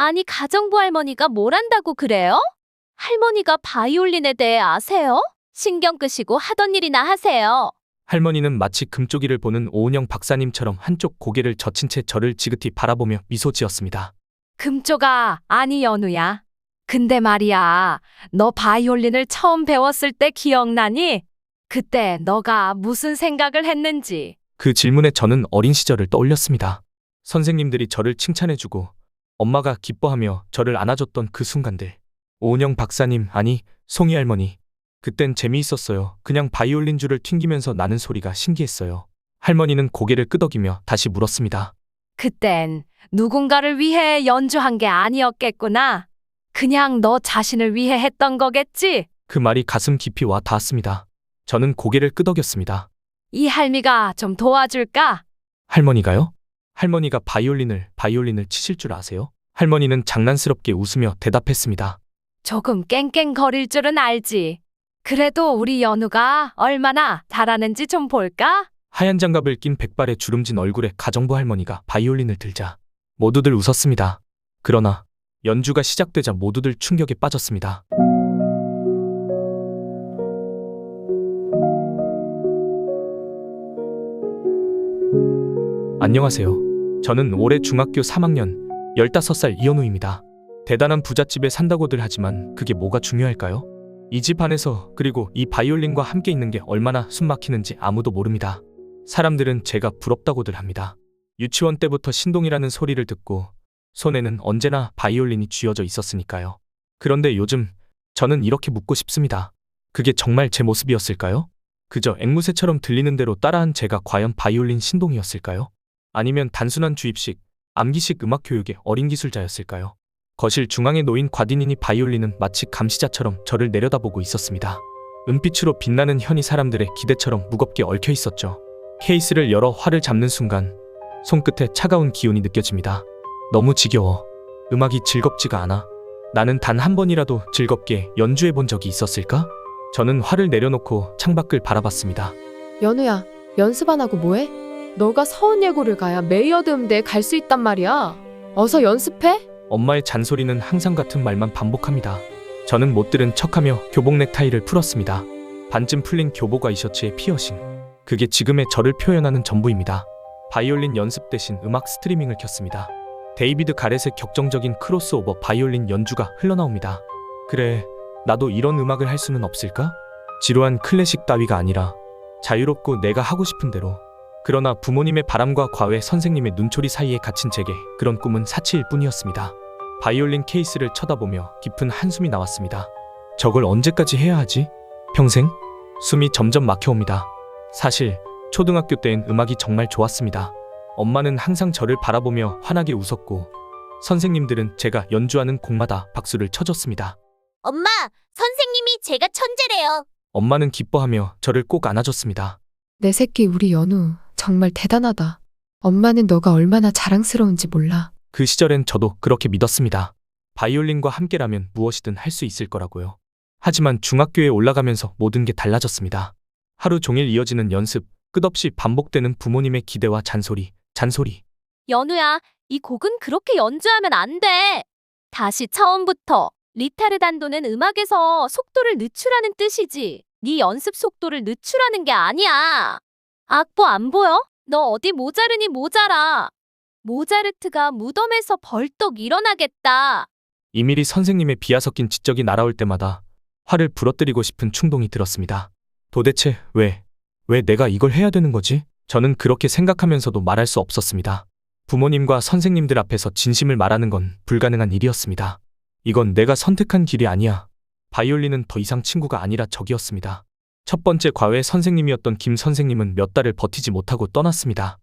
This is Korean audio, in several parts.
아니, 가정부 할머니가 뭘 안다고 그래요? 할머니가 바이올린에 대해 아세요? 신경 끄시고 하던 일이나 하세요. 할머니는 마치 금쪽이를 보는 오은영 박사님처럼 한쪽 고개를 젖힌 채 저를 지긋히 바라보며 미소 지었습니다. 금쪽아, 아니 연우야. 근데 말이야, 너 바이올린을 처음 배웠을 때 기억나니? 그때 너가 무슨 생각을 했는지. 그 질문에 저는 어린 시절을 떠올렸습니다. 선생님들이 저를 칭찬해주고 엄마가 기뻐하며 저를 안아줬던 그 순간들. 오은영 박사님, 아니 송이 할머니. 그땐 재미있었어요. 그냥 바이올린 줄을 튕기면서 나는 소리가 신기했어요. 할머니는 고개를 끄덕이며 다시 물었습니다. 그땐 누군가를 위해 연주한 게 아니었겠구나. 그냥 너 자신을 위해 했던 거겠지? 그 말이 가슴 깊이 와 닿았습니다. 저는 고개를 끄덕였습니다. 이 할미가 좀 도와줄까? 할머니가요? 할머니가 바이올린을 치실 줄 아세요? 할머니는 장난스럽게 웃으며 대답했습니다. 조금 깽깽거릴 줄은 알지. 그래도 우리 연우가 얼마나 잘하는지 좀 볼까? 하얀 장갑을 낀 백발의 주름진 얼굴에 가정부 할머니가 바이올린을 들자 모두들 웃었습니다. 그러나 연주가 시작되자 모두들 충격에 빠졌습니다. 안녕하세요. 저는 올해 중학교 3학년 15살 이현우입니다. 대단한 부잣집에 산다고들 하지만 그게 뭐가 중요할까요? 이 집 안에서 그리고 이 바이올린과 함께 있는 게 얼마나 숨막히는지 아무도 모릅니다. 사람들은 제가 부럽다고들 합니다. 유치원 때부터 신동이라는 소리를 듣고 손에는 언제나 바이올린이 쥐어져 있었으니까요. 그런데 요즘 저는 이렇게 묻고 싶습니다. 그게 정말 제 모습이었을까요? 그저 앵무새처럼 들리는 대로 따라한 제가 과연 바이올린 신동이었을까요? 아니면 단순한 주입식, 암기식 음악 교육의 어린 기술자였을까요? 거실 중앙에 놓인 과디니니 바이올린은 마치 감시자처럼 저를 내려다보고 있었습니다. 은빛으로 빛나는 현이 사람들의 기대처럼 무겁게 얽혀 있었죠. 케이스를 열어 활을 잡는 순간 손끝에 차가운 기운이 느껴집니다. 너무 지겨워. 음악이 즐겁지가 않아. 나는 단 한 번이라도 즐겁게 연주해 본 적이 있었을까? 저는 활을 내려놓고 창밖을 바라봤습니다. 연우야, 연습 안 하고 뭐해? 너가 서울예고를 가야 메이어드 음대에 갈 수 있단 말이야. 어서 연습해? 엄마의 잔소리는 항상 같은 말만 반복합니다. 저는 못 들은 척하며 교복 넥타이를 풀었습니다. 반쯤 풀린 교복 와이셔츠에 피어싱. 그게 지금의 저를 표현하는 전부입니다. 바이올린 연습 대신 음악 스트리밍을 켰습니다. 데이비드 가렛의 격정적인 크로스오버 바이올린 연주가 흘러나옵니다. 그래, 나도 이런 음악을 할 수는 없을까? 지루한 클래식 따위가 아니라 자유롭고 내가 하고 싶은 대로. 그러나 부모님의 바람과 과외 선생님의 눈초리 사이에 갇힌 제게 그런 꿈은 사치일 뿐이었습니다. 바이올린 케이스를 쳐다보며 깊은 한숨이 나왔습니다. 저걸 언제까지 해야 하지? 평생? 숨이 점점 막혀옵니다. 사실 초등학교 때엔 음악이 정말 좋았습니다. 엄마는 항상 저를 바라보며 환하게 웃었고 선생님들은 제가 연주하는 곡마다 박수를 쳐줬습니다. 엄마, 선생님이 제가 천재래요. 엄마는 기뻐하며 저를 꼭 안아줬습니다. 내 새끼 우리 연우 정말 대단하다. 엄마는 너가 얼마나 자랑스러운지 몰라. 그 시절엔 저도 그렇게 믿었습니다. 바이올린과 함께라면 무엇이든 할 수 있을 거라고요. 하지만 중학교에 올라가면서 모든 게 달라졌습니다. 하루 종일 이어지는 연습, 끝없이 반복되는 부모님의 기대와 잔소리. 연우야, 이 곡은 그렇게 연주하면 안 돼. 다시 처음부터. 리타르단도는 음악에서 속도를 늦추라는 뜻이지. 네 연습 속도를 늦추라는 게 아니야. 악보 안 보여? 너 어디 모자르니 모자라. 모차르트가 무덤에서 벌떡 일어나겠다. 이밀히 선생님의 비하 섞인 지적이 날아올 때마다 화를 부러뜨리고 싶은 충동이 들었습니다. 도대체 왜 내가 이걸 해야 되는 거지? 저는 그렇게 생각하면서도 말할 수 없었습니다. 부모님과 선생님들 앞에서 진심을 말하는 건 불가능한 일이었습니다. 이건 내가 선택한 길이 아니야. 바이올린은 더 이상 친구가 아니라 적이었습니다. 첫 번째 과외 선생님이었던 김 선생님은 몇 달을 버티지 못하고 떠났습니다.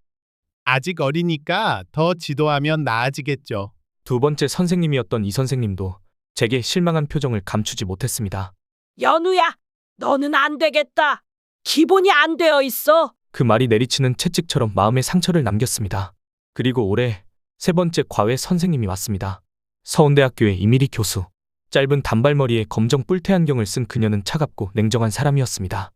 아직 어리니까 더 지도하면 나아지겠죠. 두 번째 선생님이었던 이 선생님도 제게 실망한 표정을 감추지 못했습니다. 연우야, 너는 안 되겠다. 기본이 안 되어 있어. 그 말이 내리치는 채찍처럼 마음에 상처를 남겼습니다. 그리고 올해 세 번째 과외 선생님이 왔습니다. 서운대학교의 이미리 교수. 짧은 단발머리에 검정 뿔테 안경을 쓴 그녀는 차갑고 냉정한 사람이었습니다.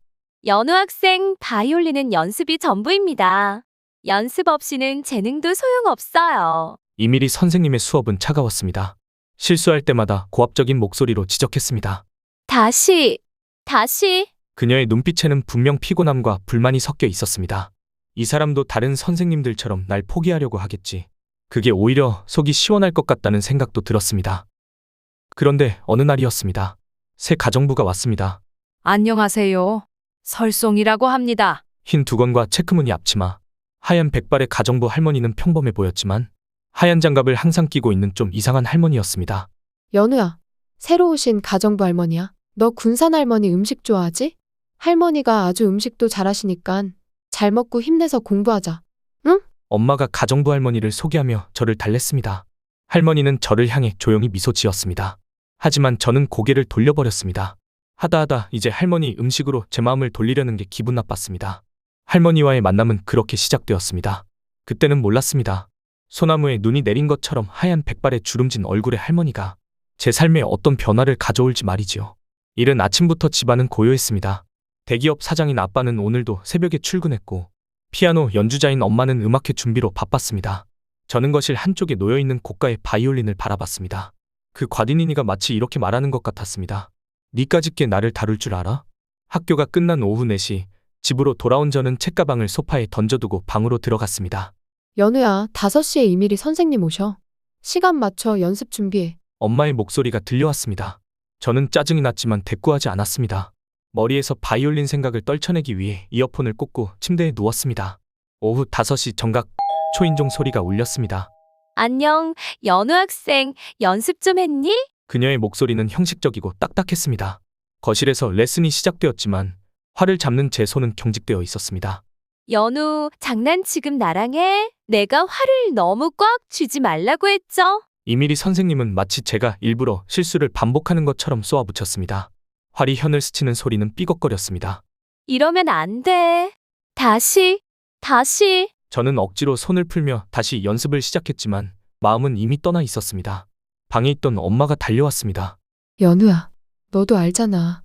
연우 학생, 바이올린은 연습이 전부입니다. 연습 없이는 재능도 소용없어요. 이밀희 선생님의 수업은 차가웠습니다. 실수할 때마다 고압적인 목소리로 지적했습니다. 다시. 그녀의 눈빛에는 분명 피곤함과 불만이 섞여 있었습니다. 이 사람도 다른 선생님들처럼 날 포기하려고 하겠지. 그게 오히려 속이 시원할 것 같다는 생각도 들었습니다. 그런데 어느 날이었습니다. 새 가정부가 왔습니다. 안녕하세요. 설송이라고 합니다. 흰 두건과 체크무늬 앞치마, 하얀 백발의 가정부 할머니는 평범해 보였지만 하얀 장갑을 항상 끼고 있는 좀 이상한 할머니였습니다. 연우야, 새로 오신 가정부 할머니야. 너 군산 할머니 음식 좋아하지? 할머니가 아주 음식도 잘하시니깐 잘 먹고 힘내서 공부하자. 엄마가 가정부 할머니를 소개하며 저를 달랬습니다. 할머니는 저를 향해 조용히 미소 지었습니다. 하지만 저는 고개를 돌려버렸습니다. 하다 이제 할머니 음식으로 제 마음을 돌리려는 게 기분 나빴습니다. 할머니와의 만남은 그렇게 시작되었습니다. 그때는 몰랐습니다. 소나무에 눈이 내린 것처럼 하얀 백발에 주름진 얼굴의 할머니가 제 삶에 어떤 변화를 가져올지 말이지요. 이른 아침부터 집안은 고요했습니다. 대기업 사장인 아빠는 오늘도 새벽에 출근했고 피아노 연주자인 엄마는 음악회 준비로 바빴습니다. 저는 거실 한쪽에 놓여있는 고가의 바이올린을 바라봤습니다. 그 과디니니가 마치 이렇게 말하는 것 같았습니다. 니까짓게 나를 다룰 줄 알아? 학교가 끝난 오후 4시 집으로 돌아온 저는 책가방을 소파에 던져두고 방으로 들어갔습니다. 연우야, 5시에 이밀희 선생님 오셔. 시간 맞춰 연습 준비해. 엄마의 목소리가 들려왔습니다. 저는 짜증이 났지만 대꾸하지 않았습니다. 머리에서 바이올린 생각을 떨쳐내기 위해 이어폰을 꽂고 침대에 누웠습니다. 오후 5시 정각 초인종 소리가 울렸습니다. 안녕, 연우 학생. 연습 좀 했니? 그녀의 목소리는 형식적이고 딱딱했습니다. 거실에서 레슨이 시작되었지만 활을 잡는 제 손은 경직되어 있었습니다. 연우, 장난 지금 나랑 해? 내가 화를 너무 꽉 쥐지 말라고 했죠? 이밀희 선생님은 마치 제가 일부러 실수를 반복하는 것처럼 쏘아붙였습니다. 활이 현을 스치는 소리는 삐걱거렸습니다. 이러면 안 돼. 다시. 저는 억지로 손을 풀며 다시 연습을 시작했지만 마음은 이미 떠나 있었습니다. 방에 있던 엄마가 달려왔습니다. 연우야, 너도 알잖아.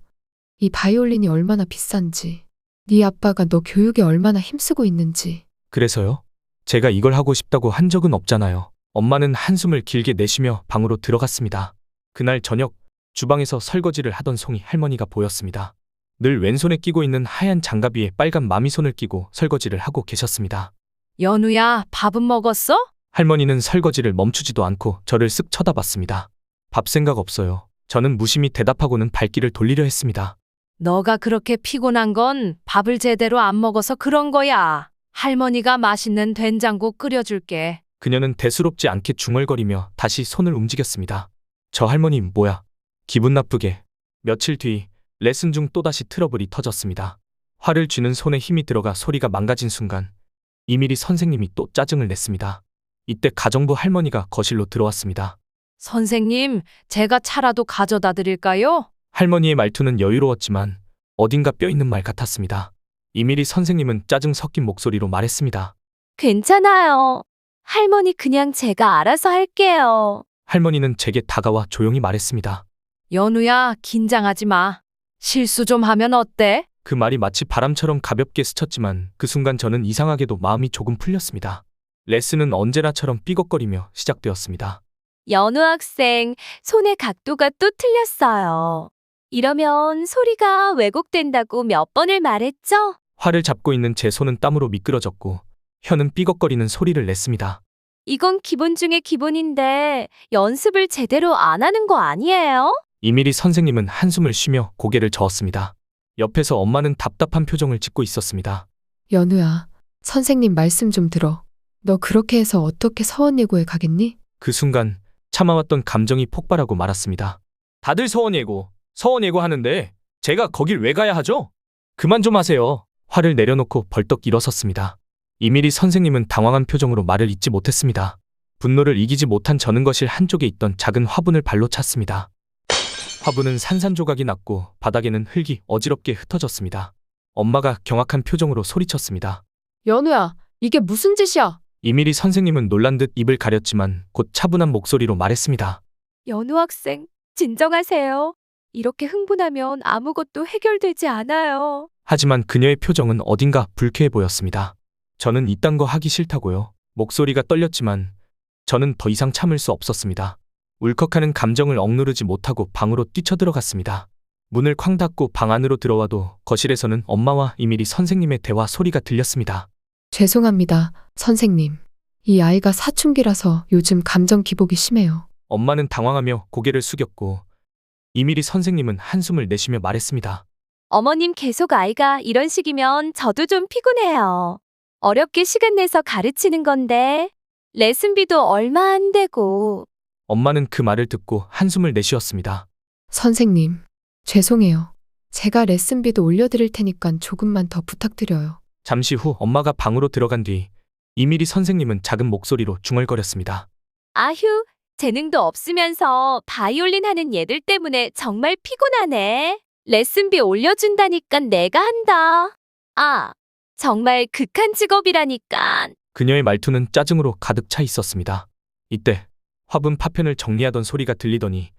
이 바이올린이 얼마나 비싼지. 네 아빠가 너 교육에 얼마나 힘쓰고 있는지. 그래서요? 제가 이걸 하고 싶다고 한 적은 없잖아요. 엄마는 한숨을 길게 내쉬며 방으로 들어갔습니다. 그날 저녁 주방에서 설거지를 하던 송이 할머니가 보였습니다. 늘 왼손에 끼고 있는 하얀 장갑 위에 빨간 마미손을 끼고 설거지를 하고 계셨습니다. 연우야, 밥은 먹었어? 할머니는 설거지를 멈추지도 않고 저를 쓱 쳐다봤습니다. 밥 생각 없어요. 저는 무심히 대답하고는 발길을 돌리려 했습니다. 너가 그렇게 피곤한 건 밥을 제대로 안 먹어서 그런 거야. 할머니가 맛있는 된장국 끓여줄게. 그녀는 대수롭지 않게 중얼거리며 다시 손을 움직였습니다. 저 할머니 뭐야? 기분 나쁘게. 며칠 뒤 레슨 중 또다시 트러블이 터졌습니다. 활을 쥐는 손에 힘이 들어가 소리가 망가진 순간 이밀희 선생님이 또 짜증을 냈습니다. 이때 가정부 할머니가 거실로 들어왔습니다. 선생님, 제가 차라도 가져다 드릴까요? 할머니의 말투는 여유로웠지만 어딘가 뼈있는 말 같았습니다. 이밀희 선생님은 짜증 섞인 목소리로 말했습니다. 괜찮아요. 할머니 그냥 제가 알아서 할게요. 할머니는 제게 다가와 조용히 말했습니다. 연우야, 긴장하지 마. 실수 좀 하면 어때? 그 말이 마치 바람처럼 가볍게 스쳤지만 그 순간 저는 이상하게도 마음이 조금 풀렸습니다. 레슨은 언제나처럼 삐걱거리며 시작되었습니다. 연우 학생, 손의 각도가 또 틀렸어요. 이러면 소리가 왜곡된다고 몇 번을 말했죠? 활을 잡고 있는 제 손은 땀으로 미끄러졌고 혀는 삐걱거리는 소리를 냈습니다. 이건 기본 중에 기본인데 연습을 제대로 안 하는 거 아니에요? 이밀희 선생님은 한숨을 쉬며 고개를 저었습니다. 옆에서 엄마는 답답한 표정을 짓고 있었습니다. 연우야, 선생님 말씀 좀 들어. 너 그렇게 해서 어떻게 서원예고에 가겠니? 그 순간 참아왔던 감정이 폭발하고 말았습니다. 다들 서원예고 하는데 제가 거길 왜 가야 하죠? 그만 좀 하세요. 화를 내려놓고 벌떡 일어섰습니다. 이밀희 선생님은 당황한 표정으로 말을 잇지 못했습니다. 분노를 이기지 못한 저는 거실 한쪽에 있던 작은 화분을 발로 찼습니다. 화분은 산산조각이 났고 바닥에는 흙이 어지럽게 흩어졌습니다. 엄마가 경악한 표정으로 소리쳤습니다. 연우야, 이게 무슨 짓이야? 이밀희 선생님은 놀란 듯 입을 가렸지만 곧 차분한 목소리로 말했습니다. 연우 학생, 진정하세요. 이렇게 흥분하면 아무것도 해결되지 않아요. 하지만 그녀의 표정은 어딘가 불쾌해 보였습니다. 저는 이딴 거 하기 싫다고요. 목소리가 떨렸지만 저는 더 이상 참을 수 없었습니다. 울컥하는 감정을 억누르지 못하고 방으로 뛰쳐들어갔습니다. 문을 쾅 닫고 방 안으로 들어와도 거실에서는 엄마와 이미리 선생님의 대화 소리가 들렸습니다. 죄송합니다, 선생님. 이 아이가 사춘기라서 요즘 감정 기복이 심해요. 엄마는 당황하며 고개를 숙였고 이미리 선생님은 한숨을 내쉬며 말했습니다. 어머님 계속 아이가 이런 식이면 저도 좀 피곤해요. 어렵게 시간 내서 가르치는 건데 레슨비도 얼마 안 되고. 엄마는 그 말을 듣고 한숨을 내쉬었습니다. 선생님, 죄송해요. 제가 레슨비도 올려드릴 테니까 조금만 더 부탁드려요. 잠시 후 엄마가 방으로 들어간 뒤 이미리 선생님은 작은 목소리로 중얼거렸습니다. 아휴, 재능도 없으면서 바이올린 하는 얘들 때문에 정말 피곤하네. 레슨비 올려준다니까 내가 한다. 아, 정말 극한 직업이라니까. 그녀의 말투는 짜증으로 가득 차 있었습니다. 이때 화분 파편을 정리하던 소리가 들리더니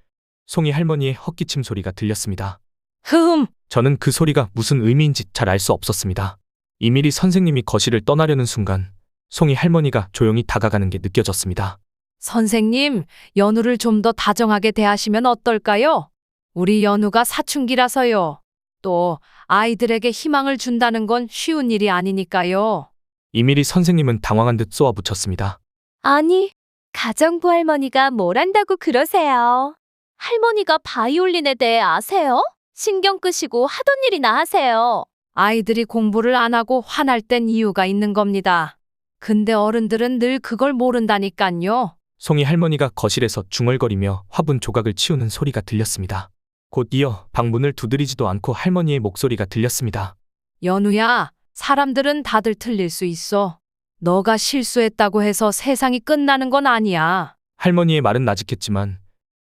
송이 할머니의 헛기침 소리가 들렸습니다. 흐흠, 저는 그 소리가 무슨 의미인지 잘 알 수 없었습니다. 이미리 선생님이 거실을 떠나려는 순간 송이 할머니가 조용히 다가가는 게 느껴졌습니다. 선생님, 연우를 좀 더 다정하게 대하시면 어떨까요? 우리 연우가 사춘기라서요. 또 아이들에게 희망을 준다는 건 쉬운 일이 아니니까요. 이미리 선생님은 당황한 듯 쏘아붙였습니다. 아니, 가정부 할머니가 뭘 안다고 그러세요? 할머니가 바이올린에 대해 아세요? 신경 끄시고 하던 일이나 하세요. 아이들이 공부를 안 하고 화날 땐 이유가 있는 겁니다. 근데 어른들은 늘 그걸 모른다니깐요. 송이 할머니가 거실에서 중얼거리며 화분 조각을 치우는 소리가 들렸습니다. 곧 이어 방문을 두드리지도 않고 할머니의 목소리가 들렸습니다. 연우야, 사람들은 다들 틀릴 수 있어. 너가 실수했다고 해서 세상이 끝나는 건 아니야. 할머니의 말은 나직했지만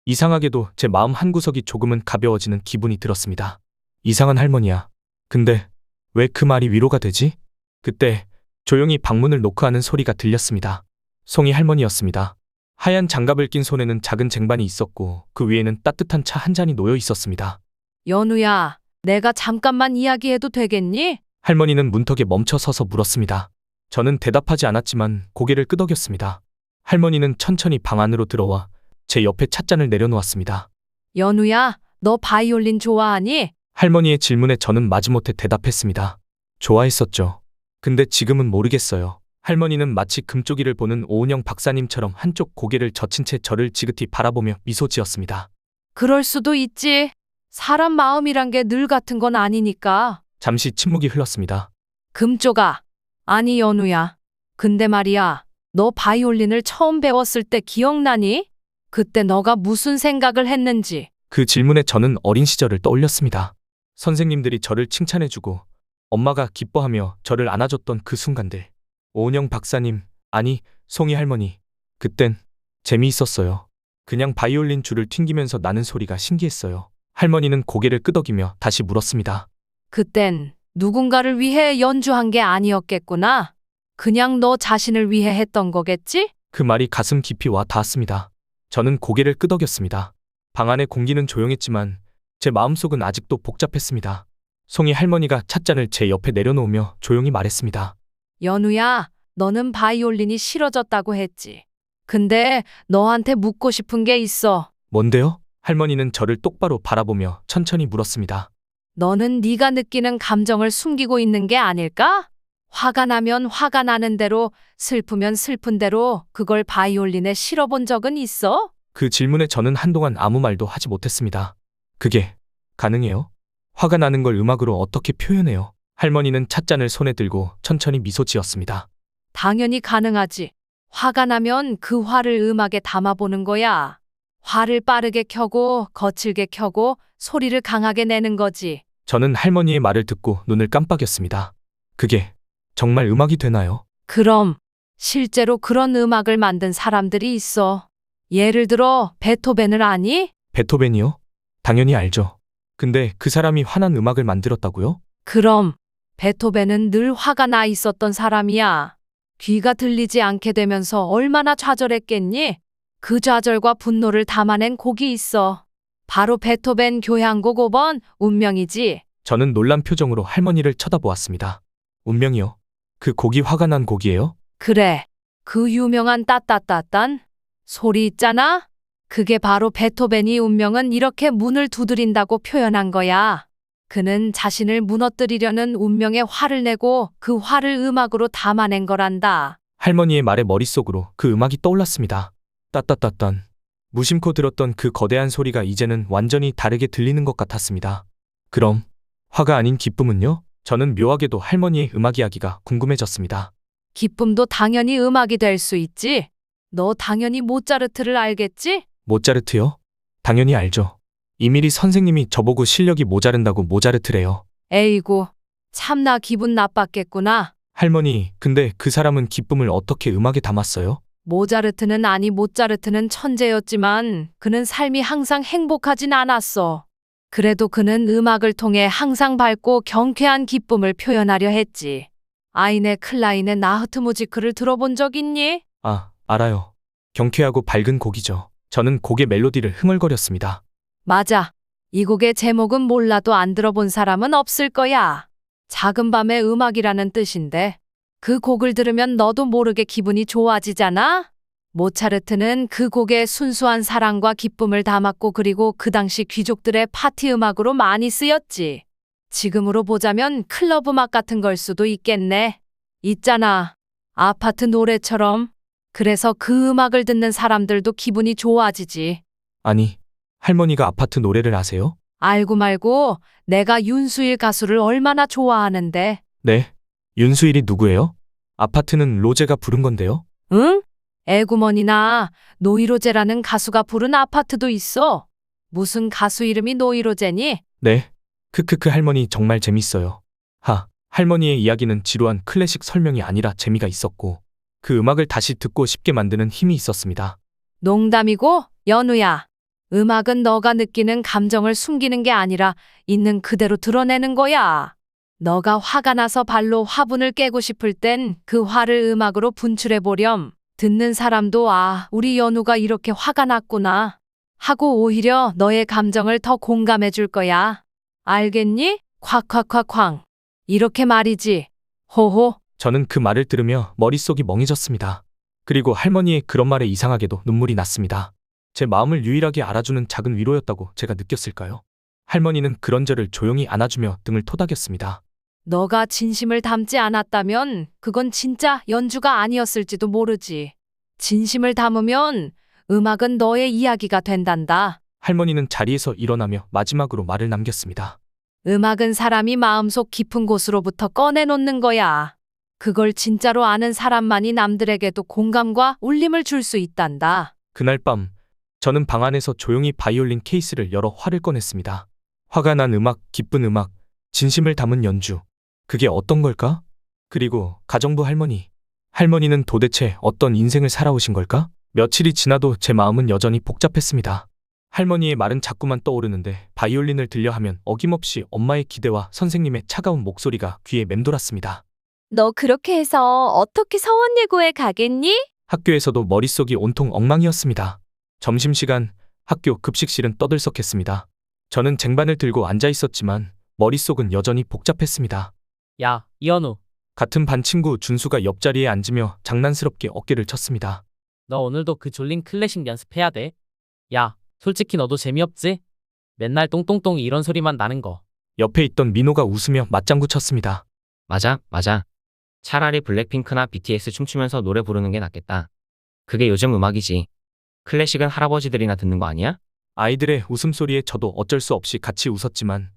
이상하게도 제 마음 한구석이 조금은 가벼워지는 기분이 들었습니다. 이상한 할머니야. 근데 왜 그 말이 위로가 되지? 그때 조용히 방문을 노크하는 소리가 들렸습니다. 송이 할머니였습니다. 하얀 장갑을 낀 손에는 작은 쟁반이 있었고 그 위에는 따뜻한 차 한 잔이 놓여 있었습니다. 연우야, 내가 잠깐만 이야기해도 되겠니? 할머니는 문턱에 멈춰 서서 물었습니다. 저는 대답하지 않았지만 고개를 끄덕였습니다. 할머니는 천천히 방 안으로 들어와 제 옆에 찻잔을 내려놓았습니다. 연우야, 너 바이올린 좋아하니? 할머니의 질문에 저는 마지못해 대답했습니다. 좋아했었죠. 근데 지금은 모르겠어요. 할머니는 마치 금쪽이를 보는 오은영 박사님처럼 한쪽 고개를 젖힌 채 저를 지긋히 바라보며 미소 지었습니다. 그럴 수도 있지. 사람 마음이란 게 늘 같은 건 아니니까. 잠시 침묵이 흘렀습니다. 금쪽아. 아니, 연우야. 근데 말이야, 너 바이올린을 처음 배웠을 때 기억나니? 그때 너가 무슨 생각을 했는지. 그 질문에 저는 어린 시절을 떠올렸습니다. 선생님들이 저를 칭찬해주고 엄마가 기뻐하며 저를 안아줬던 그 순간들. 오은영 박사님, 아니, 송이 할머니. 그땐 재미있었어요. 그냥 바이올린 줄을 튕기면서 나는 소리가 신기했어요. 할머니는 고개를 끄덕이며 다시 물었습니다. 그땐 누군가를 위해 연주한 게 아니었겠구나. 그냥 너 자신을 위해 했던 거겠지? 그 말이 가슴 깊이 와 닿았습니다. 저는 고개를 끄덕였습니다. 방 안의 공기는 조용했지만 제 마음속은 아직도 복잡했습니다. 송이 할머니가 찻잔을 제 옆에 내려놓으며 조용히 말했습니다. 연우야, 너는 바이올린이 싫어졌다고 했지. 근데 너한테 묻고 싶은 게 있어. 뭔데요? 할머니는 저를 똑바로 바라보며 천천히 물었습니다. 너는 네가 느끼는 감정을 숨기고 있는 게 아닐까? 화가 나면 화가 나는 대로, 슬프면 슬픈 대로 그걸 바이올린에 실어본 적은 있어? 그 질문에 저는 한동안 아무 말도 하지 못했습니다. 그게 가능해요? 화가 나는 걸 음악으로 어떻게 표현해요? 할머니는 찻잔을 손에 들고 천천히 미소 지었습니다. 당연히 가능하지. 화가 나면 그 화를 음악에 담아보는 거야. 화를 빠르게 켜고 거칠게 켜고 소리를 강하게 내는 거지. 저는 할머니의 말을 듣고 눈을 깜빡였습니다. 그게 정말 음악이 되나요? 그럼 실제로 그런 음악을 만든 사람들이 있어. 예를 들어 베토벤을 아니? 베토벤이요? 당연히 알죠. 근데 그 사람이 화난 음악을 만들었다고요? 그럼 베토벤은 늘 화가 나 있었던 사람이야. 귀가 들리지 않게 되면서 얼마나 좌절했겠니? 그 좌절과 분노를 담아낸 곡이 있어. 바로 베토벤 교향곡 5번 운명이지. 저는 놀란 표정으로 할머니를 쳐다보았습니다. 운명이요? 그 곡이 화가 난 곡이에요? 그래. 그 유명한 따따따딴 소리 있잖아? 그게 바로 베토벤이 운명은 이렇게 문을 두드린다고 표현한 거야. 그는 자신을 무너뜨리려는 운명에 화를 내고 그 화를 음악으로 담아낸 거란다. 할머니의 말에 머릿속으로 그 음악이 떠올랐습니다. 따따따딴. 무심코 들었던 그 거대한 소리가 이제는 완전히 다르게 들리는 것 같았습니다. 그럼 화가 아닌 기쁨은요? 저는 묘하게도 할머니의 음악 이야기가 궁금해졌습니다. 기쁨도 당연히 음악이 될 수 있지. 너 당연히 모차르트를 알겠지? 모차르트요? 당연히 알죠. 이밀희 선생님이 저보고 실력이 모자른다고 모차르트래요. 에이구, 참나 기분 나빴겠구나. 할머니, 근데 그 사람은 기쁨을 어떻게 음악에 담았어요? 모차르트는 천재였지만 그는 삶이 항상 행복하진 않았어. 그래도 그는 음악을 통해 항상 밝고 경쾌한 기쁨을 표현하려 했지. 아이네 클라인의 나흐트 무지크를 들어본 적 있니? 아, 알아요. 경쾌하고 밝은 곡이죠. 저는 곡의 멜로디를 흥얼거렸습니다. 맞아. 이 곡의 제목은 몰라도 안 들어본 사람은 없을 거야. 작은 밤의 음악이라는 뜻인데 그 곡을 들으면 너도 모르게 기분이 좋아지잖아? 모차르트는 그 곡에 순수한 사랑과 기쁨을 담았고 그리고 그 당시 귀족들의 파티 음악으로 많이 쓰였지. 지금으로 보자면 클럽 음악 같은 걸 수도 있겠네. 있잖아. 아파트 노래처럼. 그래서 그 음악을 듣는 사람들도 기분이 좋아지지. 아니, 할머니가 아파트 노래를 아세요? 알고 말고 내가 윤수일 가수를 얼마나 좋아하는데. 네. 윤수일이 누구예요? 아파트는 로제가 부른 건데요. 응? 에구먼이나 노이로제라는 가수가 부른 아파트도 있어. 무슨 가수 이름이 노이로제니? 네. 크크크 할머니 정말 재밌어요. 할머니의 이야기는 지루한 클래식 설명이 아니라 재미가 있었고 그 음악을 다시 듣고 싶게 만드는 힘이 있었습니다. 농담이고 연우야. 음악은 너가 느끼는 감정을 숨기는 게 아니라 있는 그대로 드러내는 거야. 너가 화가 나서 발로 화분을 깨고 싶을 땐 그 화를 음악으로 분출해 보렴. 듣는 사람도 아, 우리 연우가 이렇게 화가 났구나 하고 오히려 너의 감정을 더 공감해 줄 거야. 알겠니? 콱콱콱쾅. 이렇게 말이지. 호호. 저는 그 말을 들으며 머릿속이 멍해졌습니다. 그리고 할머니의 그런 말에 이상하게도 눈물이 났습니다. 제 마음을 유일하게 알아주는 작은 위로였다고 제가 느꼈을까요? 할머니는 그런 저를 조용히 안아주며 등을 토닥였습니다. 너가 진심을 담지 않았다면 그건 진짜 연주가 아니었을지도 모르지. 진심을 담으면 음악은 너의 이야기가 된단다. 할머니는 자리에서 일어나며 마지막으로 말을 남겼습니다. 음악은 사람이 마음속 깊은 곳으로부터 꺼내놓는 거야. 그걸 진짜로 아는 사람만이 남들에게도 공감과 울림을 줄 수 있단다. 그날 밤 저는 방 안에서 조용히 바이올린 케이스를 열어 화를 꺼냈습니다. 화가 난 음악, 기쁜 음악, 진심을 담은 연주. 그게 어떤 걸까? 그리고 가정부 할머니. 할머니는 도대체 어떤 인생을 살아오신 걸까? 며칠이 지나도 제 마음은 여전히 복잡했습니다. 할머니의 말은 자꾸만 떠오르는데 바이올린을 들려 하면 어김없이 엄마의 기대와 선생님의 차가운 목소리가 귀에 맴돌았습니다. 너 그렇게 해서 어떻게 서원예고에 가겠니? 학교에서도 머릿속이 온통 엉망이었습니다. 점심시간 학교 급식실은 떠들썩했습니다. 저는 쟁반을 들고 앉아 있었지만 머릿속은 여전히 복잡했습니다. 야, 이현우, 같은 반 친구 준수가 옆자리에 앉으며 장난스럽게 어깨를 쳤습니다. 너 오늘도 그 졸린 클래식 연습해야 돼. 야, 솔직히 너도 재미없지? 맨날 똥똥똥 이런 소리만 나는 거. 옆에 있던 민호가 웃으며 맞장구 쳤습니다. 맞아. 차라리 블랙핑크나 BTS 춤추면서 노래 부르는 게 낫겠다. 그게 요즘 음악이지. 클래식은 할아버지들이나 듣는 거 아니야? 아이들의 웃음소리에 저도 어쩔 수 없이 같이 웃었지만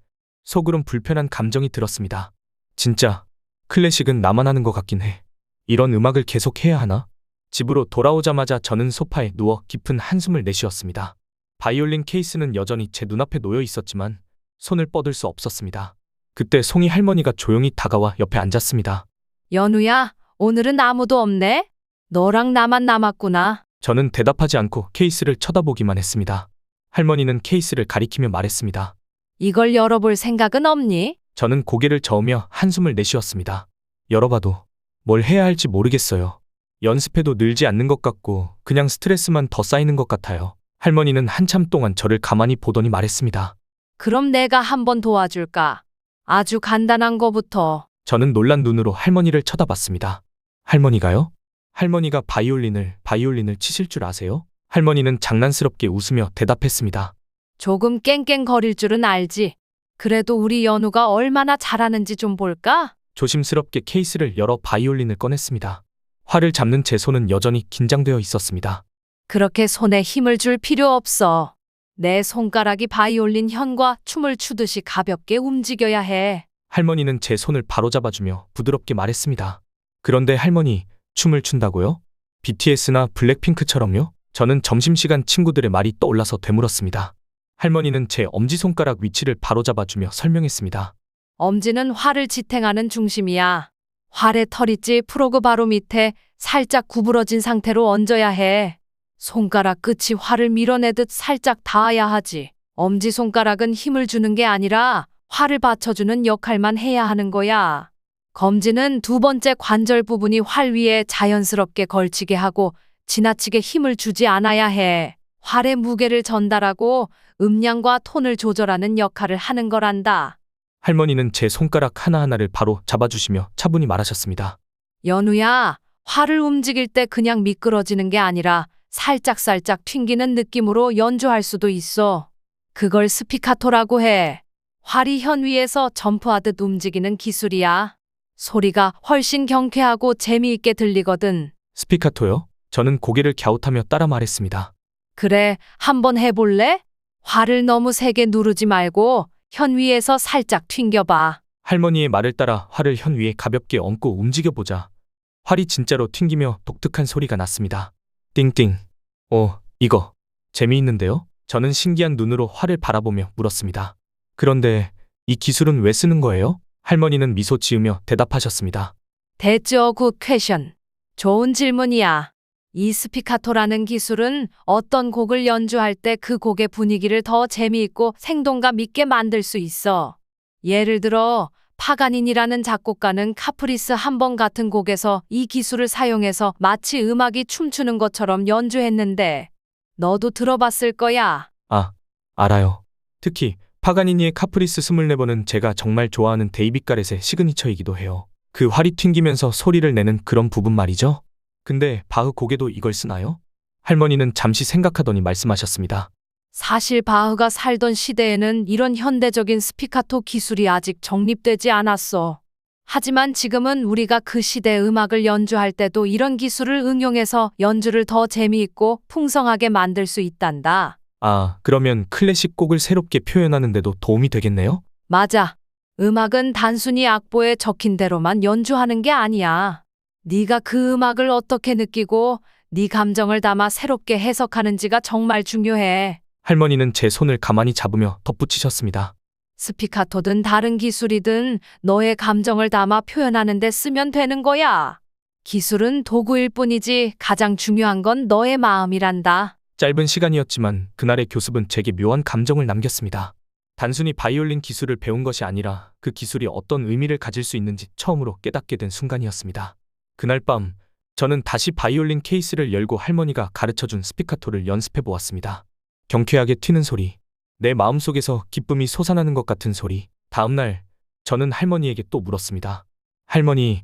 속으론 불편한 감정이 들었습니다. 진짜 클래식은 나만 하는 것 같긴 해. 이런 음악을 계속 해야 하나? 집으로 돌아오자마자 저는 소파에 누워 깊은 한숨을 내쉬었습니다. 바이올린 케이스는 여전히 제 눈앞에 놓여 있었지만 손을 뻗을 수 없었습니다. 그때 송이 할머니가 조용히 다가와 옆에 앉았습니다. 연우야, 오늘은 아무도 없네? 너랑 나만 남았구나. 저는 대답하지 않고 케이스를 쳐다보기만 했습니다. 할머니는 케이스를 가리키며 말했습니다. 이걸 열어볼 생각은 없니? 저는 고개를 저으며 한숨을 내쉬었습니다. 열어봐도 뭘 해야 할지 모르겠어요. 연습해도 늘지 않는 것 같고 그냥 스트레스만 더 쌓이는 것 같아요. 할머니는 한참 동안 저를 가만히 보더니 말했습니다. 그럼 내가 한번 도와줄까? 아주 간단한 거부터. 저는 놀란 눈으로 할머니를 쳐다봤습니다. 할머니가요? 할머니가 바이올린을 치실 줄 아세요? 할머니는 장난스럽게 웃으며 대답했습니다. 조금 깽깽거릴 줄은 알지. 그래도 우리 연우가 얼마나 잘하는지 좀 볼까? 조심스럽게 케이스를 열어 바이올린을 꺼냈습니다. 활을 잡는 제 손은 여전히 긴장되어 있었습니다. 그렇게 손에 힘을 줄 필요 없어. 내 손가락이 바이올린 현과 춤을 추듯이 가볍게 움직여야 해. 할머니는 제 손을 바로잡아주며 부드럽게 말했습니다. 그런데 할머니, 춤을 춘다고요? BTS나 블랙핑크처럼요? 저는 점심시간 친구들의 말이 떠올라서 되물었습니다. 할머니는 제 엄지손가락 위치를 바로잡아주며 설명했습니다. 엄지는 활을 지탱하는 중심이야. 활의 털있지 프로그 바로 밑에 살짝 구부러진 상태로 얹어야 해. 손가락 끝이 활을 밀어내듯 살짝 닿아야 하지. 엄지손가락은 힘을 주는 게 아니라 활을 받쳐주는 역할만 해야 하는 거야. 검지는 두 번째 관절 부분이 활 위에 자연스럽게 걸치게 하고 지나치게 힘을 주지 않아야 해. 활의 무게를 전달하고 음량과 톤을 조절하는 역할을 하는 거란다. 할머니는 제 손가락 하나하나를 바로 잡아주시며 차분히 말하셨습니다. 연우야, 활을 움직일 때 그냥 미끄러지는 게 아니라 살짝살짝 튕기는 느낌으로 연주할 수도 있어. 그걸 스피카토라고 해. 활이 현 위에서 점프하듯 움직이는 기술이야. 소리가 훨씬 경쾌하고 재미있게 들리거든. 스피카토요? 저는 고개를 갸웃하며 따라 말했습니다. 그래, 한번 해볼래? 활을 너무 세게 누르지 말고 현 위에서 살짝 튕겨봐. 할머니의 말을 따라 활을 현 위에 가볍게 얹고 움직여보자. 활이 진짜로 튕기며 독특한 소리가 났습니다. 띵띵. 이거 재미있는데요? 저는 신기한 눈으로 활을 바라보며 물었습니다. 그런데 이 기술은 왜 쓰는 거예요? 할머니는 미소 지으며 대답하셨습니다. 됐죠, 굿 퀘션. 좋은 질문이야. 이 스피카토라는 기술은 어떤 곡을 연주할 때 그 곡의 분위기를 더 재미있고 생동감 있게 만들 수 있어. 예를 들어 파가니니라는 작곡가는 카프리스 한 번 같은 곡에서 이 기술을 사용해서 마치 음악이 춤추는 것처럼 연주했는데 너도 들어봤을 거야. 알아요. 특히 파가니니의 카프리스 24번은 제가 정말 좋아하는 데이빗 가렛의 시그니처이기도 해요. 그 활이 튕기면서 소리를 내는 그런 부분 말이죠. 근데 바흐 곡에도 이걸 쓰나요? 할머니는 잠시 생각하더니 말씀하셨습니다. 사실 바흐가 살던 시대에는 이런 현대적인 스피카토 기술이 아직 정립되지 않았어. 하지만 지금은 우리가 그 시대 음악을 연주할 때도 이런 기술을 응용해서 연주를 더 재미있고 풍성하게 만들 수 있단다. 그러면 클래식 곡을 새롭게 표현하는데도 도움이 되겠네요? 맞아. 음악은 단순히 악보에 적힌 대로만 연주하는 게 아니야. 네가 그 음악을 어떻게 느끼고 네 감정을 담아 새롭게 해석하는지가 정말 중요해. 할머니는 제 손을 가만히 잡으며 덧붙이셨습니다. 스피카토든 다른 기술이든 너의 감정을 담아 표현하는 데 쓰면 되는 거야. 기술은 도구일 뿐이지 가장 중요한 건 너의 마음이란다. 짧은 시간이었지만 그날의 교습은 제게 묘한 감정을 남겼습니다. 단순히 바이올린 기술을 배운 것이 아니라 그 기술이 어떤 의미를 가질 수 있는지 처음으로 깨닫게 된 순간이었습니다. 그날 밤 저는 다시 바이올린 케이스를 열고 할머니가 가르쳐준 스피카토를 연습해 보았습니다. 경쾌하게 튀는 소리, 내 마음속에서 기쁨이 솟아나는 것 같은 소리. 다음날 저는 할머니에게 또 물었습니다. 할머니,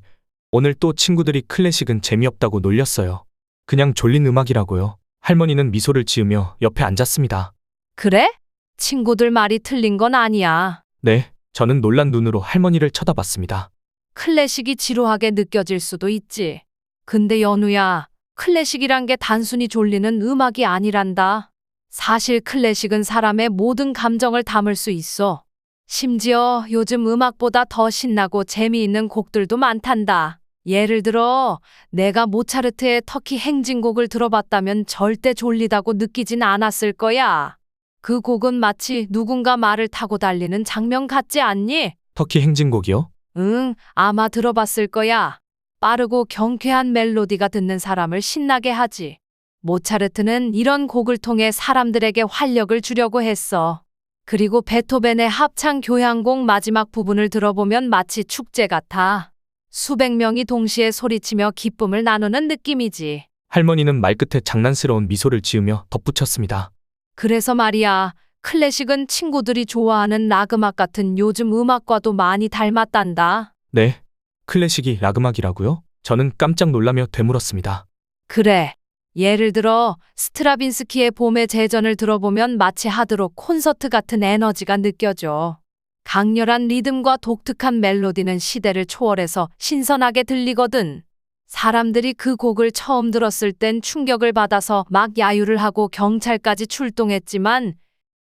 오늘 또 친구들이 클래식은 재미없다고 놀렸어요. 그냥 졸린 음악이라고요. 할머니는 미소를 지으며 옆에 앉았습니다. 그래? 친구들 말이 틀린 건 아니야. 네, 저는 놀란 눈으로 할머니를 쳐다봤습니다. 클래식이 지루하게 느껴질 수도 있지. 근데 연우야, 클래식이란 게 단순히 졸리는 음악이 아니란다. 사실 클래식은 사람의 모든 감정을 담을 수 있어. 심지어 요즘 음악보다 더 신나고 재미있는 곡들도 많단다. 예를 들어 내가 모차르트의 터키 행진곡을 들어봤다면 절대 졸리다고 느끼진 않았을 거야. 그 곡은 마치 누군가 말을 타고 달리는 장면 같지 않니? 터키 행진곡이요? 응, 아마 들어봤을 거야. 빠르고 경쾌한 멜로디가 듣는 사람을 신나게 하지. 모차르트는 이런 곡을 통해 사람들에게 활력을 주려고 했어. 그리고 베토벤의 합창 교향곡 마지막 부분을 들어보면 마치 축제 같아. 수백 명이 동시에 소리치며 기쁨을 나누는 느낌이지. 할머니는 말끝에 장난스러운 미소를 지으며 덧붙였습니다. 그래서 말이야, 클래식은 친구들이 좋아하는 락음악 같은 요즘 음악과도 많이 닮았단다. 네, 클래식이 락음악이라고요? 저는 깜짝 놀라며 되물었습니다. 그래. 예를 들어 스트라빈스키의 봄의 제전을 들어보면 마치 하드록 콘서트 같은 에너지가 느껴져. 강렬한 리듬과 독특한 멜로디는 시대를 초월해서 신선하게 들리거든. 사람들이 그 곡을 처음 들었을 땐 충격을 받아서 막 야유를 하고 경찰까지 출동했지만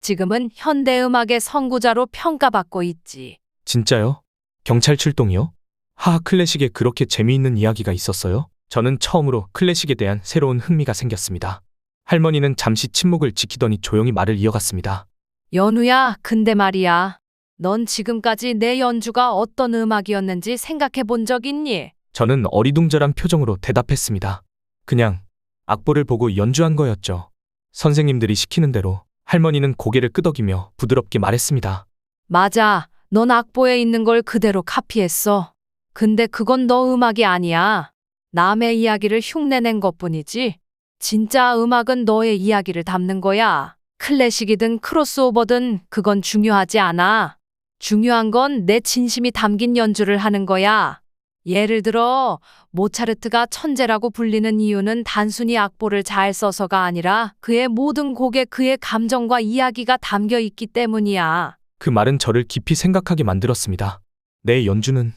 지금은 현대음악의 선구자로 평가받고 있지. 진짜요? 경찰 출동이요? 하하, 클래식에 그렇게 재미있는 이야기가 있었어요? 저는 처음으로 클래식에 대한 새로운 흥미가 생겼습니다. 할머니는 잠시 침묵을 지키더니 조용히 말을 이어갔습니다. 연우야, 근데 말이야. 넌 지금까지 내 연주가 어떤 음악이었는지 생각해 본 적 있니? 저는 어리둥절한 표정으로 대답했습니다. 그냥 악보를 보고 연주한 거였죠. 선생님들이 시키는 대로. 할머니는 고개를 끄덕이며 부드럽게 말했습니다. 맞아. 넌 악보에 있는 걸 그대로 카피했어. 근데 그건 너 음악이 아니야. 남의 이야기를 흉내낸 것뿐이지. 진짜 음악은 너의 이야기를 담는 거야. 클래식이든 크로스오버든 그건 중요하지 않아. 중요한 건 내 진심이 담긴 연주를 하는 거야. 예를 들어 모차르트가 천재라고 불리는 이유는 단순히 악보를 잘 써서가 아니라 그의 모든 곡에 그의 감정과 이야기가 담겨 있기 때문이야. 그 말은 저를 깊이 생각하게 만들었습니다. 내 연주는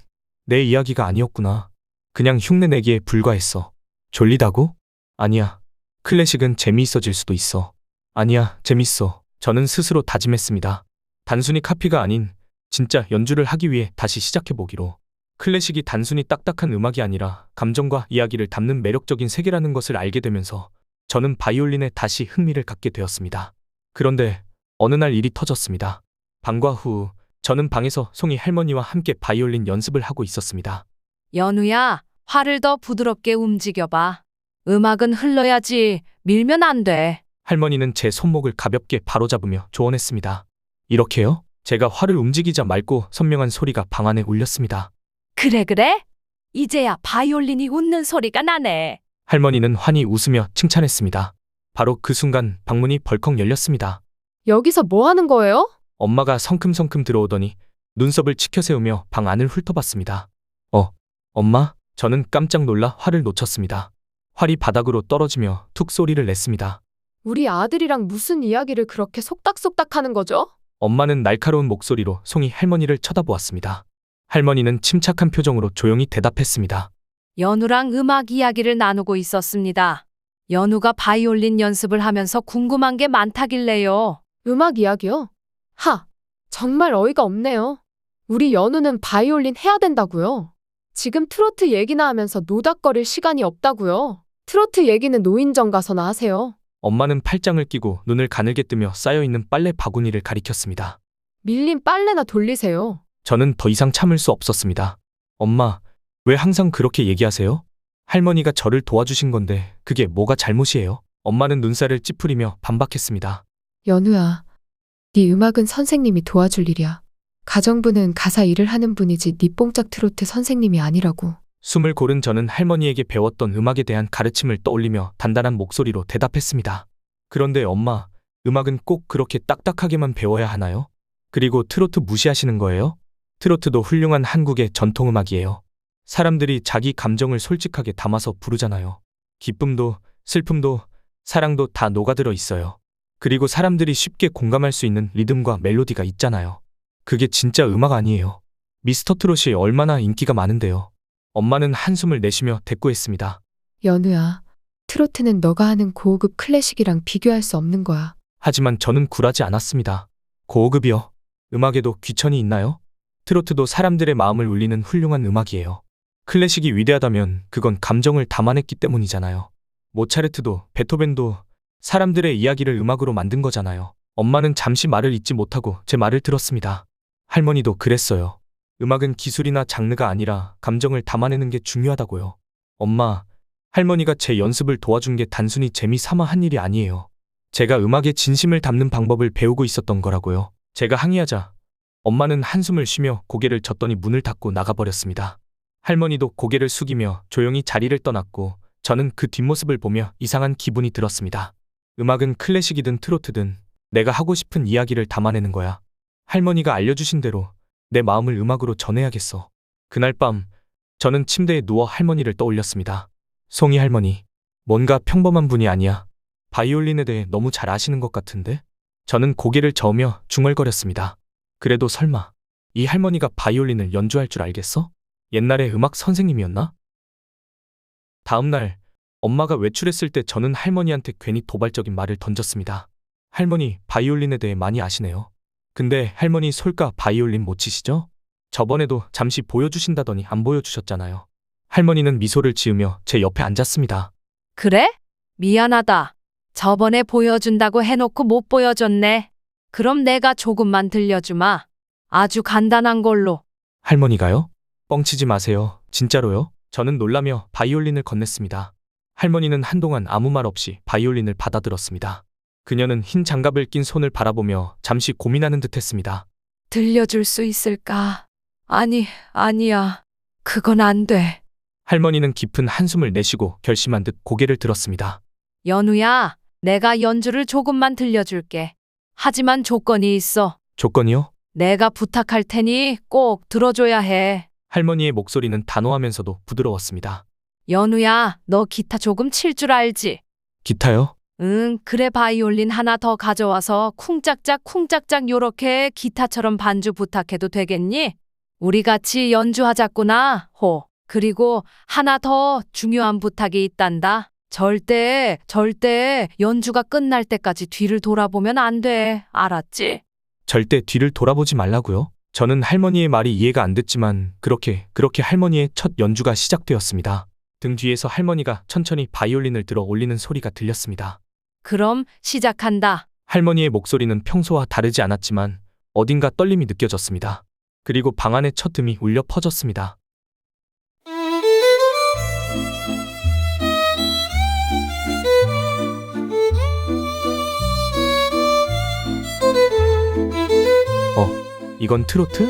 내 이야기가 아니었구나. 그냥 흉내내기에 불과했어. 졸리다고? 아니야. 클래식은 재미있어질 수도 있어. 아니야, 재밌어. 저는 스스로 다짐했습니다. 단순히 카피가 아닌 진짜 연주를 하기 위해 다시 시작해보기로. 클래식이 단순히 딱딱한 음악이 아니라 감정과 이야기를 담는 매력적인 세계라는 것을 알게 되면서 저는 바이올린에 다시 흥미를 갖게 되었습니다. 그런데 어느 날 일이 터졌습니다. 방과 후 저는 방에서 송이 할머니와 함께 바이올린 연습을 하고 있었습니다. 연우야, 활을 더 부드럽게 움직여봐. 음악은 흘러야지 밀면 안 돼. 할머니는 제 손목을 가볍게 바로잡으며 조언했습니다. 이렇게요? 제가 활을 움직이자 맑고 선명한 소리가 방 안에 울렸습니다. 그래 그래? 이제야 바이올린이 웃는 소리가 나네. 할머니는 환히 웃으며 칭찬했습니다. 바로 그 순간 방문이 벌컥 열렸습니다. 여기서 뭐 하는 거예요? 엄마가 성큼성큼 들어오더니 눈썹을 치켜세우며 방 안을 훑어봤습니다. 엄마? 저는 깜짝 놀라 활을 놓쳤습니다. 활이 바닥으로 떨어지며 툭 소리를 냈습니다. 우리 아들이랑 무슨 이야기를 그렇게 속닥속닥 하는 거죠? 엄마는 날카로운 목소리로 송이 할머니를 쳐다보았습니다. 할머니는 침착한 표정으로 조용히 대답했습니다. 연우랑 음악 이야기를 나누고 있었습니다. 연우가 바이올린 연습을 하면서 궁금한 게 많다길래요. 음악 이야기요? 정말 어이가 없네요. 우리 연우는 바이올린 해야 된다고요. 지금 트로트 얘기나 하면서 노닥거릴 시간이 없다고요. 트로트 얘기는 노인정 가서나 하세요. 엄마는 팔짱을 끼고 눈을 가늘게 뜨며 쌓여있는 빨래 바구니를 가리켰습니다. 밀린 빨래나 돌리세요. 저는 더 이상 참을 수 없었습니다. 엄마, 왜 항상 그렇게 얘기하세요? 할머니가 저를 도와주신 건데 그게 뭐가 잘못이에요? 엄마는 눈살을 찌푸리며 반박했습니다. 연우야, 네 음악은 선생님이 도와줄 일이야. 가정부는 가사 일을 하는 분이지 네 뽕짝 트로트 선생님이 아니라고. 숨을 고른 저는 할머니에게 배웠던 음악에 대한 가르침을 떠올리며 단단한 목소리로 대답했습니다. 그런데 엄마, 음악은 꼭 그렇게 딱딱하게만 배워야 하나요? 그리고 트로트 무시하시는 거예요? 트로트도 훌륭한 한국의 전통음악이에요. 사람들이 자기 감정을 솔직하게 담아서 부르잖아요. 기쁨도, 슬픔도, 사랑도 다 녹아들어 있어요. 그리고 사람들이 쉽게 공감할 수 있는 리듬과 멜로디가 있잖아요. 그게 진짜 음악 아니에요. 미스터 트롯이 얼마나 인기가 많은데요. 엄마는 한숨을 내쉬며 대꾸했습니다. 연우야, 트로트는 너가 하는 고급 클래식이랑 비교할 수 없는 거야. 하지만 저는 굴하지 않았습니다. 고급이요? 음악에도 귀천이 있나요? 트로트도 사람들의 마음을 울리는 훌륭한 음악이에요. 클래식이 위대하다면 그건 감정을 담아냈기 때문이잖아요. 모차르트도 베토벤도 사람들의 이야기를 음악으로 만든 거잖아요. 엄마는 잠시 말을 잇지 못하고 제 말을 들었습니다. 할머니도 그랬어요. 음악은 기술이나 장르가 아니라 감정을 담아내는 게 중요하다고요. 엄마, 할머니가 제 연습을 도와준 게 단순히 재미삼아 한 일이 아니에요. 제가 음악에 진심을 담는 방법을 배우고 있었던 거라고요. 제가 항의하자 엄마는 한숨을 쉬며 고개를 젓더니 문을 닫고 나가버렸습니다. 할머니도 고개를 숙이며 조용히 자리를 떠났고 저는 그 뒷모습을 보며 이상한 기분이 들었습니다. 음악은 클래식이든 트로트든 내가 하고 싶은 이야기를 담아내는 거야. 할머니가 알려주신 대로 내 마음을 음악으로 전해야겠어. 그날 밤 저는 침대에 누워 할머니를 떠올렸습니다. 송이 할머니, 뭔가 평범한 분이 아니야. 바이올린에 대해 너무 잘 아시는 것 같은데? 저는 고개를 저으며 중얼거렸습니다. 그래도 설마 이 할머니가 바이올린을 연주할 줄 알겠어? 옛날에 음악 선생님이었나? 다음 날 엄마가 외출했을 때 저는 할머니한테 괜히 도발적인 말을 던졌습니다. 할머니, 바이올린에 대해 많이 아시네요. 근데 할머니 솔까 바이올린 못 치시죠? 저번에도 잠시 보여주신다더니 안 보여주셨잖아요. 할머니는 미소를 지으며 제 옆에 앉았습니다. 그래? 미안하다. 저번에 보여준다고 해놓고 못 보여줬네. 그럼 내가 조금만 들려주마. 아주 간단한 걸로. 할머니가요? 뻥치지 마세요. 진짜로요? 저는 놀라며 바이올린을 건넸습니다. 할머니는 한동안 아무 말 없이 바이올린을 받아들었습니다. 그녀는 흰 장갑을 낀 손을 바라보며 잠시 고민하는 듯 했습니다. 들려줄 수 있을까? 아니야. 그건 안 돼. 할머니는 깊은 한숨을 내쉬고 결심한 듯 고개를 들었습니다. 연우야, 내가 연주를 조금만 들려줄게. 하지만 조건이 있어. 조건이요? 내가 부탁할 테니 꼭 들어줘야 해. 할머니의 목소리는 단호하면서도 부드러웠습니다. 연우야, 너 기타 조금 칠 줄 알지? 기타요? 응, 그래 바이올린 하나 더 가져와서 쿵짝짝 요렇게 기타처럼 반주 부탁해도 되겠니? 우리 같이 연주하자꾸나, 호. 그리고 하나 더 중요한 부탁이 있단다. 절대 연주가 끝날 때까지 뒤를 돌아보면 안 돼. 알았지? 절대 뒤를 돌아보지 말라고요? 저는 할머니의 말이 이해가 안 됐지만 그렇게 할머니의 첫 연주가 시작되었습니다. 등 뒤에서 할머니가 천천히 바이올린을 들어 올리는 소리가 들렸습니다. 그럼 시작한다. 할머니의 목소리는 평소와 다르지 않았지만 어딘가 떨림이 느껴졌습니다. 그리고 방 안의 첫 음이 울려 퍼졌습니다. 이건 트로트?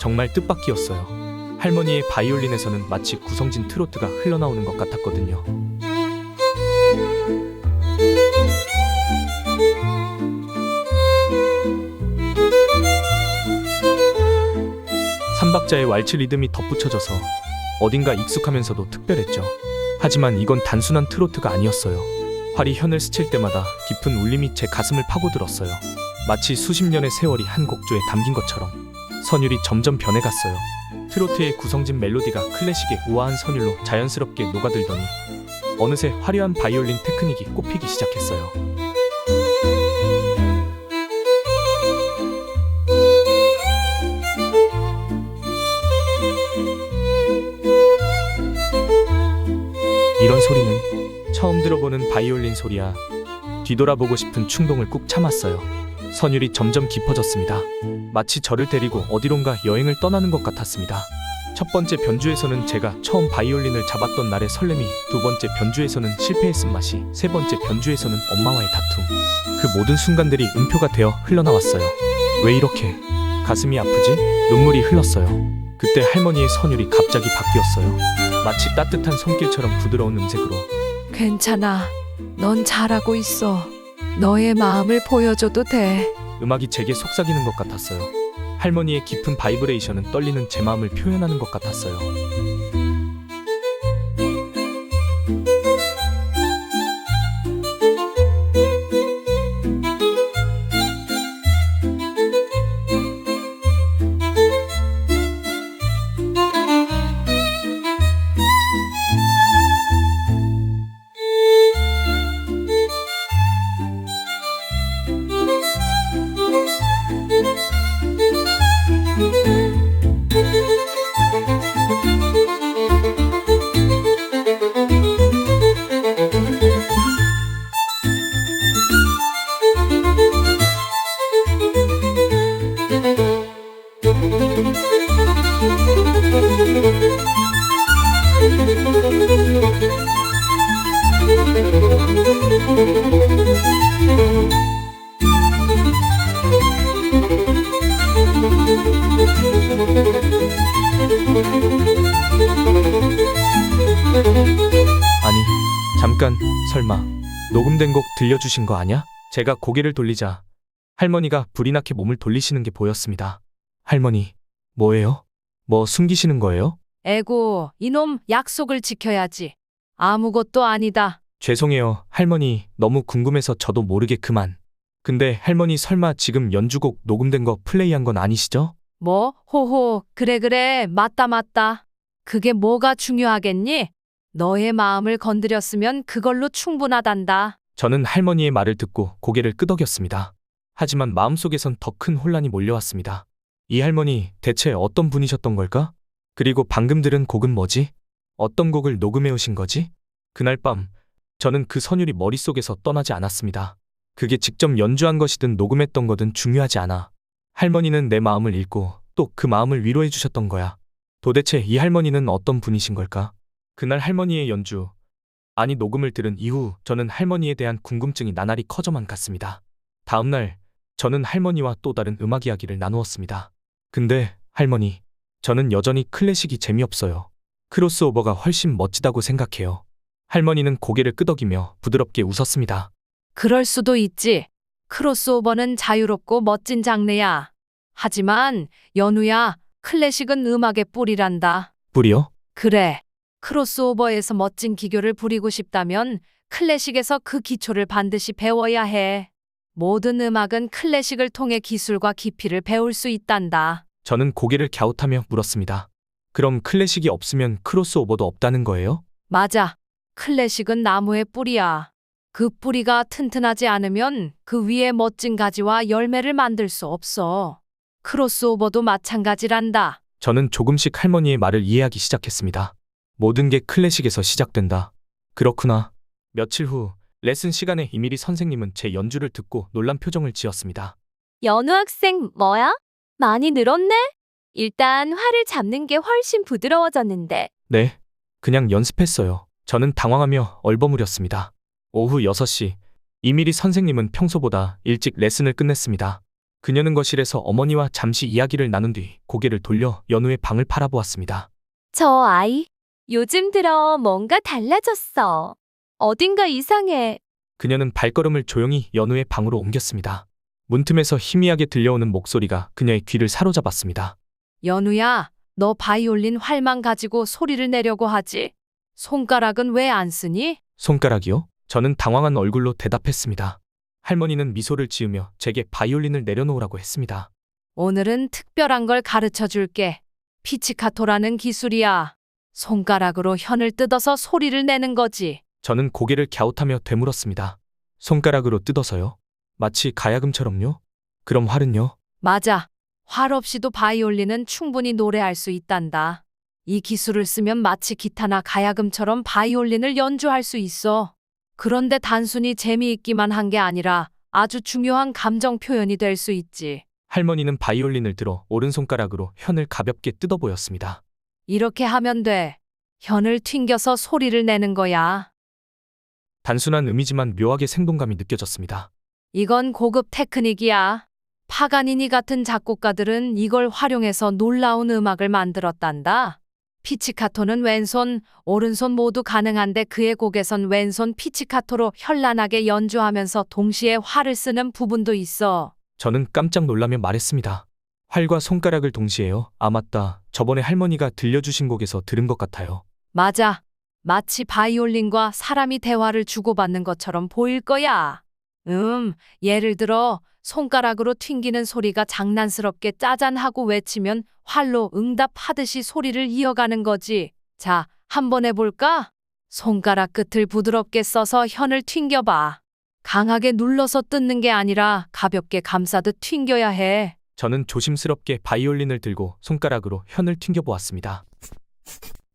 정말 뜻밖이었어요. 할머니의 바이올린에서는 마치 구성진 트로트가 흘러나오는 것 같았거든요. 삼박자의 왈츠 리듬이 덧붙여져서 어딘가 익숙하면서도 특별했죠. 하지만 이건 단순한 트로트가 아니었어요. 활이 현을 스칠 때마다 깊은 울림이 제 가슴을 파고들었어요. 마치 수십 년의 세월이 한 곡조에 담긴 것처럼 선율이 점점 변해갔어요. 트로트의 구성진 멜로디가 클래식의 우아한 선율로 자연스럽게 녹아들더니 어느새 화려한 바이올린 테크닉이 꼽히기 시작했어요. 이런 소리는 처음 들어보는 바이올린 소리야. 뒤돌아보고 싶은 충동을 꾹 참았어요. 선율이 점점 깊어졌습니다. 마치 저를 데리고 어디론가 여행을 떠나는 것 같았습니다. 첫 번째 변주에서는 제가 처음 바이올린을 잡았던 날의 설렘이, 두 번째 변주에서는 실패의 쓴맛이, 세 번째 변주에서는 엄마와의 다툼. 그 모든 순간들이 음표가 되어 흘러나왔어요. 왜 이렇게 가슴이 아프지? 눈물이 흘렀어요. 그때 할머니의 선율이 갑자기 바뀌었어요. 마치 따뜻한 손길처럼 부드러운 음색으로. 괜찮아. 넌 잘하고 있어. 너의 마음을 보여줘도 돼. 음악이 제게 속삭이는 것 같았어요. 할머니의 깊은 바이브레이션은 떨리는 제 마음을 표현하는 것 같았어요. 아니, 잠깐, 설마 녹음된 곡 들려주신 거 아냐? 제가 고개를 돌리자 할머니가 불이 나게 몸을 돌리시는 게 보였습니다. 할머니, 뭐예요? 뭐 숨기시는 거예요? 에고, 이놈 약속을 지켜야지. 아무것도 아니다. 죄송해요, 할머니. 너무 궁금해서 저도 모르게 그만. 근데 할머니 설마 지금 연주곡 녹음된 거 플레이한 건 아니시죠? 뭐? 호호, 그래, 맞다. 그게 뭐가 중요하겠니? 너의 마음을 건드렸으면 그걸로 충분하단다. 저는 할머니의 말을 듣고 고개를 끄덕였습니다. 하지만 마음속에선 더 큰 혼란이 몰려왔습니다. 이 할머니 대체 어떤 분이셨던 걸까? 그리고 방금 들은 곡은 뭐지? 어떤 곡을 녹음해 오신 거지? 그날 밤 저는 그 선율이 머릿속에서 떠나지 않았습니다. 그게 직접 연주한 것이든 녹음했던 거든 중요하지 않아. 할머니는 내 마음을 읽고 또 그 마음을 위로해 주셨던 거야. 도대체 이 할머니는 어떤 분이신 걸까? 그날 할머니의 연주, 아니 녹음을 들은 이후 저는 할머니에 대한 궁금증이 나날이 커져만 갔습니다. 다음날 저는 할머니와 또 다른 음악 이야기를 나누었습니다. 근데 할머니, 저는 여전히 클래식이 재미없어요. 크로스오버가 훨씬 멋지다고 생각해요. 할머니는 고개를 끄덕이며 부드럽게 웃었습니다. 그럴 수도 있지. 크로스오버는 자유롭고 멋진 장르야. 하지만 연우야, 클래식은 음악의 뿌리란다. 뿌리요? 그래. 크로스오버에서 멋진 기교를 부리고 싶다면 클래식에서 그 기초를 반드시 배워야 해. 모든 음악은 클래식을 통해 기술과 깊이를 배울 수 있단다. 저는 고개를 갸웃하며 물었습니다. 그럼 클래식이 없으면 크로스오버도 없다는 거예요? 맞아. 클래식은 나무의 뿌리야. 그 뿌리가 튼튼하지 않으면 그 위에 멋진 가지와 열매를 만들 수 없어. 크로스오버도 마찬가지란다. 저는 조금씩 할머니의 말을 이해하기 시작했습니다. 모든 게 클래식에서 시작된다. 그렇구나. 며칠 후 레슨 시간에 이미리 선생님은 제 연주를 듣고 놀란 표정을 지었습니다. 연우 학생 뭐야? 많이 늘었네? 일단 활을 잡는 게 훨씬 부드러워졌는데. 네, 그냥 연습했어요. 저는 당황하며 얼버무렸습니다. 오후 6시, 이미리 선생님은 평소보다 일찍 레슨을 끝냈습니다. 그녀는 거실에서 어머니와 잠시 이야기를 나눈 뒤 고개를 돌려 연우의 방을 바라보았습니다. 저 아이, 요즘 들어 뭔가 달라졌어. 어딘가 이상해. 그녀는 발걸음을 조용히 연우의 방으로 옮겼습니다. 문틈에서 희미하게 들려오는 목소리가 그녀의 귀를 사로잡았습니다. 연우야, 너 바이올린 활만 가지고 소리를 내려고 하지. 손가락은 왜 안 쓰니? 손가락이요? 저는 당황한 얼굴로 대답했습니다. 할머니는 미소를 지으며 제게 바이올린을 내려놓으라고 했습니다. 오늘은 특별한 걸 가르쳐 줄게. 피치카토라는 기술이야. 손가락으로 현을 뜯어서 소리를 내는 거지. 저는 고개를 갸웃하며 되물었습니다. 손가락으로 뜯어서요? 마치 가야금처럼요? 그럼 활은요? 맞아. 활 없이도 바이올린은 충분히 노래할 수 있단다. 이 기술을 쓰면 마치 기타나 가야금처럼 바이올린을 연주할 수 있어. 그런데 단순히 재미있기만 한 게 아니라 아주 중요한 감정 표현이 될 수 있지. 할머니는 바이올린을 들어 오른손가락으로 현을 가볍게 뜯어 보였습니다. 이렇게 하면 돼. 현을 튕겨서 소리를 내는 거야. 단순한 의미지만 묘하게 생동감이 느껴졌습니다. 이건 고급 테크닉이야. 파가니니 같은 작곡가들은 이걸 활용해서 놀라운 음악을 만들었단다. 피치카토는 왼손, 오른손 모두 가능한데 그의 곡에선 왼손 피치카토로 현란하게 연주하면서 동시에 활을 쓰는 부분도 있어. 저는 깜짝 놀라며 말했습니다. 활과 손가락을 동시에요? 아 맞다. 저번에 할머니가 들려주신 곡에서 들은 것 같아요. 맞아. 마치 바이올린과 사람이 대화를 주고받는 것처럼 보일 거야. 예를 들어 손가락으로 튕기는 소리가 장난스럽게 짜잔하고 외치면 활로 응답하듯이 소리를 이어가는 거지. 자, 한번 해볼까? 손가락 끝을 부드럽게 써서 현을 튕겨봐. 강하게 눌러서 뜯는 게 아니라 가볍게 감싸듯 튕겨야 해. 저는 조심스럽게 바이올린을 들고 손가락으로 현을 튕겨보았습니다.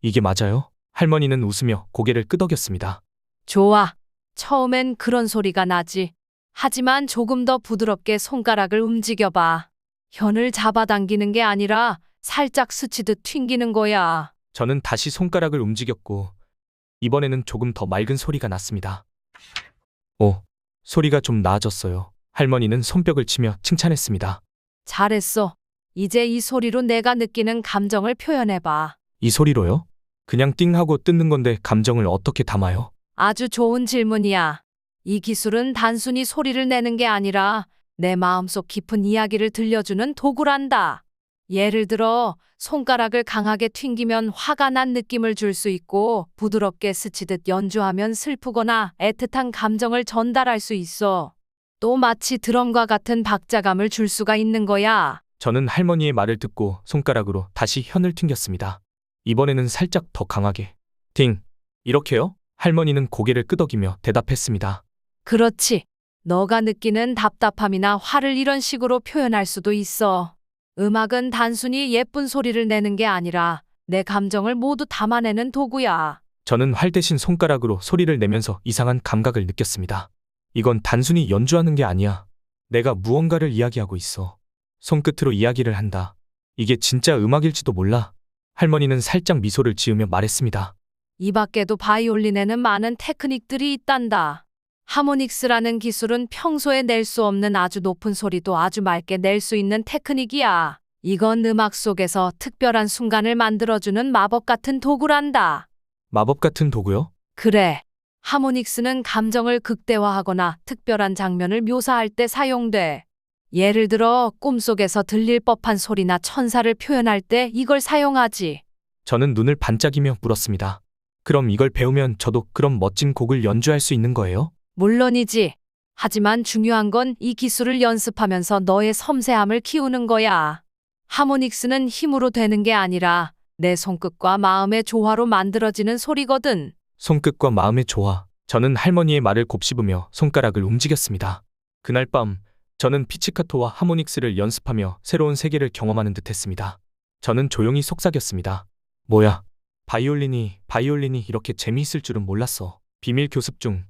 이게 맞아요? 할머니는 웃으며 고개를 끄덕였습니다. 좋아. 처음엔 그런 소리가 나지. 하지만 조금 더 부드럽게 손가락을 움직여봐. 현을 잡아당기는 게 아니라 살짝 스치듯 튕기는 거야. 저는 다시 손가락을 움직였고 이번에는 조금 더 맑은 소리가 났습니다. 오, 소리가 좀 나아졌어요. 할머니는 손뼉을 치며 칭찬했습니다. 잘했어. 이제 이 소리로 내가 느끼는 감정을 표현해봐. 이 소리로요? 그냥 띵 하고 뜯는 건데 감정을 어떻게 담아요? 아주 좋은 질문이야. 이 기술은 단순히 소리를 내는 게 아니라 내 마음속 깊은 이야기를 들려주는 도구란다. 예를 들어 손가락을 강하게 튕기면 화가 난 느낌을 줄 수 있고 부드럽게 스치듯 연주하면 슬프거나 애틋한 감정을 전달할 수 있어. 또 마치 드럼과 같은 박자감을 줄 수가 있는 거야. 저는 할머니의 말을 듣고 손가락으로 다시 현을 튕겼습니다. 이번에는 살짝 더 강하게. 팅! 이렇게요? 할머니는 고개를 끄덕이며 대답했습니다. 그렇지. 너가 느끼는 답답함이나 화를 이런 식으로 표현할 수도 있어. 음악은 단순히 예쁜 소리를 내는 게 아니라 내 감정을 모두 담아내는 도구야. 저는 활 대신 손가락으로 소리를 내면서 이상한 감각을 느꼈습니다. 이건 단순히 연주하는 게 아니야. 내가 무언가를 이야기하고 있어. 손끝으로 이야기를 한다. 이게 진짜 음악일지도 몰라. 할머니는 살짝 미소를 지으며 말했습니다. 이 밖에도 바이올린에는 많은 테크닉들이 있단다. 하모닉스라는 기술은 평소에 낼 수 없는 아주 높은 소리도 아주 맑게 낼 수 있는 테크닉이야. 이건 음악 속에서 특별한 순간을 만들어주는 마법 같은 도구란다. 마법 같은 도구요? 그래. 하모닉스는 감정을 극대화하거나 특별한 장면을 묘사할 때 사용돼. 예를 들어 꿈속에서 들릴 법한 소리나 천사를 표현할 때 이걸 사용하지. 저는 눈을 반짝이며 물었습니다. 그럼 이걸 배우면 저도 그런 멋진 곡을 연주할 수 있는 거예요? 물론이지. 하지만 중요한 건 이 기술을 연습하면서 너의 섬세함을 키우는 거야. 하모닉스는 힘으로 되는 게 아니라 내 손끝과 마음의 조화로 만들어지는 소리거든. 손끝과 마음의 조화. 저는 할머니의 말을 곱씹으며 손가락을 움직였습니다. 그날 밤 저는 피치카토와 하모닉스를 연습하며 새로운 세계를 경험하는 듯했습니다. 저는 조용히 속삭였습니다. 뭐야? 바이올린이 이렇게 재미있을 줄은 몰랐어. 비밀 교습 중